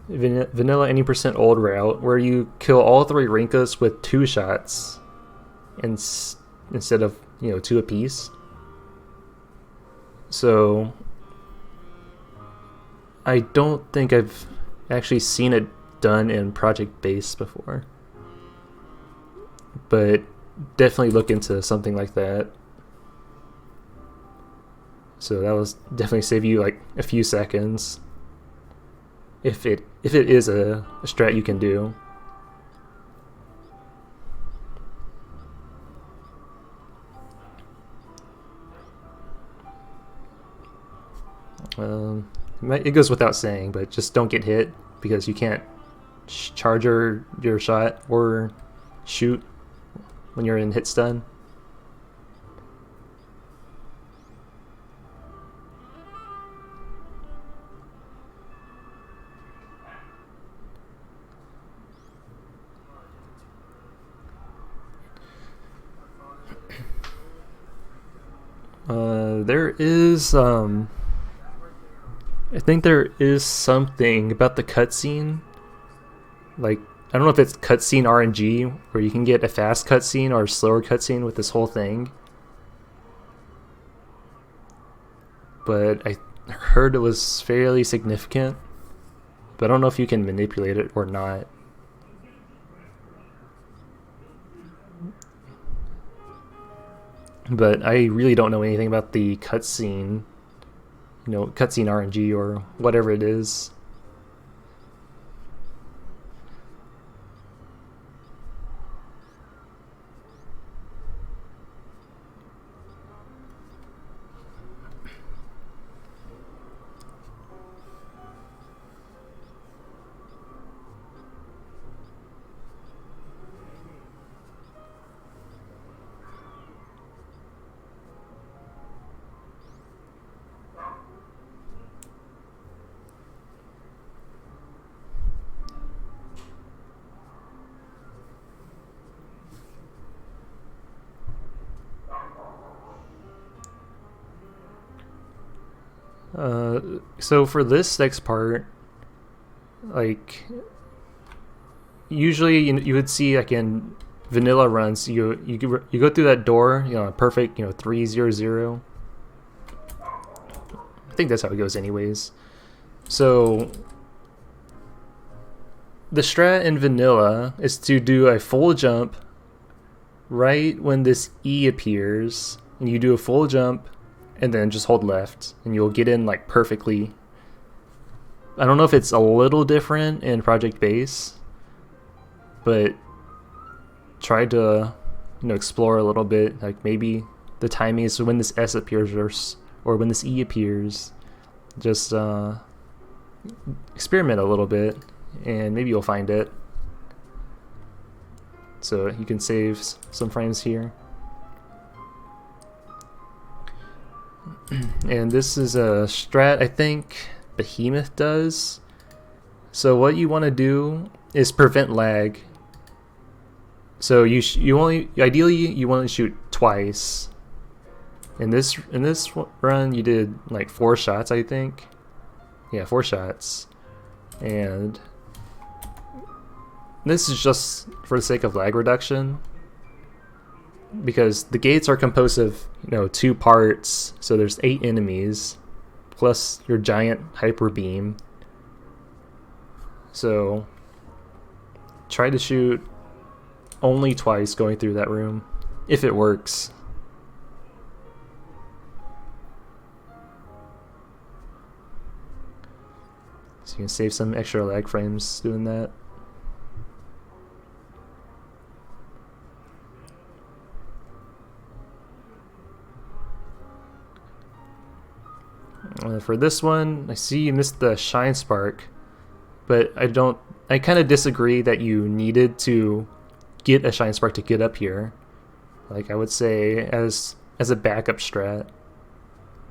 Speaker 1: any percent old route where you kill all 3 Rinkas with 2 shots instead of, you know, 2 apiece. So I don't think I've actually seen it done in Project Base before, but definitely look into something like that. So that was definitely save you like a few seconds if it is a strat you can do. It goes without saying, but just don't get hit, because you can't charge your shot or shoot when you're in hit stun. There is I think there is something about the cutscene. Like, I don't know if it's cutscene RNG, where you can get a fast cutscene or a slower cutscene with this whole thing. But I heard it was fairly significant. But I don't know if you can manipulate it or not. but I really don't know anything about the cutscene, cutscene RNG or whatever it is. So for this next part, like usually you would see like in vanilla runs, you go through that door, perfect, 300. I think that's how it goes anyways. So the strat in vanilla is to do a full jump right when this E appears, and you do a full jump and then just hold left and you'll get in like perfectly. I don't know if it's a little different in Project Base, but try to explore a little bit, like maybe the timing is when this S appears or when this E appears. Just experiment a little bit and maybe you'll find it. So you can save some frames here. And this is a strat I think Behemoth does. So what you want to do is prevent lag. So ideally you want to shoot twice. In this run you did like 4 shots, I think. Yeah, 4 shots. And this is just for the sake of lag reduction, because the gates are composed of 2 parts, so there's 8 enemies plus your giant hyper beam. So try to shoot only twice going through that room if it works. So you can save some extra lag frames doing that. For this one, I see you missed the Shine Spark, but I kind of disagree that you needed to get a Shine Spark to get up here. Like, I would say as a backup strat,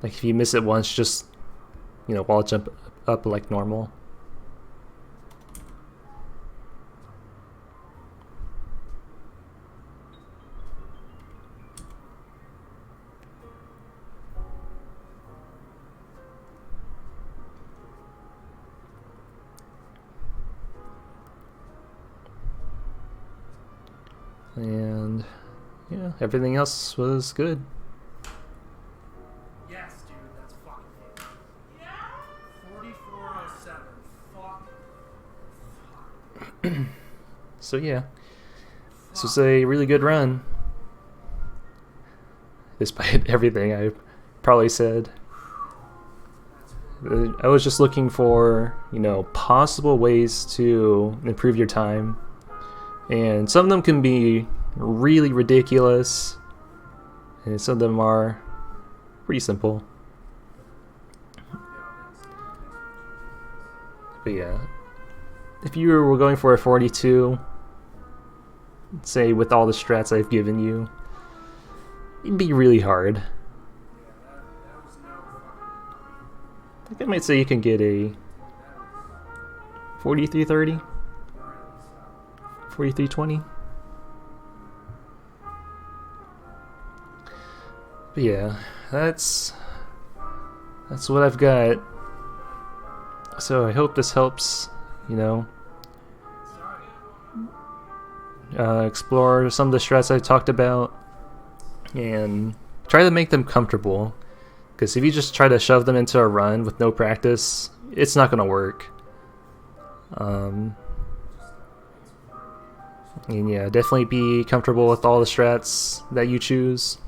Speaker 1: like if you miss it once, just wall jump up like normal. And yeah, everything else was good.
Speaker 2: Yes, dude, that's fucking it. Yeah. 4407. Fuck.
Speaker 1: So yeah, this was a really good run, despite everything I probably said. I was just looking for possible ways to improve your time. And some of them can be really ridiculous, and some of them are pretty simple. But yeah, if you were going for a 42, say with all the strats I've given you, it'd be really hard. I think I might say you can get a 4330. 4320. But yeah, that's what I've got. So I hope this helps, explore some of the strats I talked about and try to make them comfortable. Because if you just try to shove them into a run with no practice, it's not going to work. And yeah, definitely be comfortable with all the strats that you choose.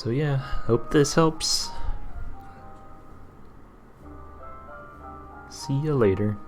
Speaker 1: So yeah, hope this helps. See you later.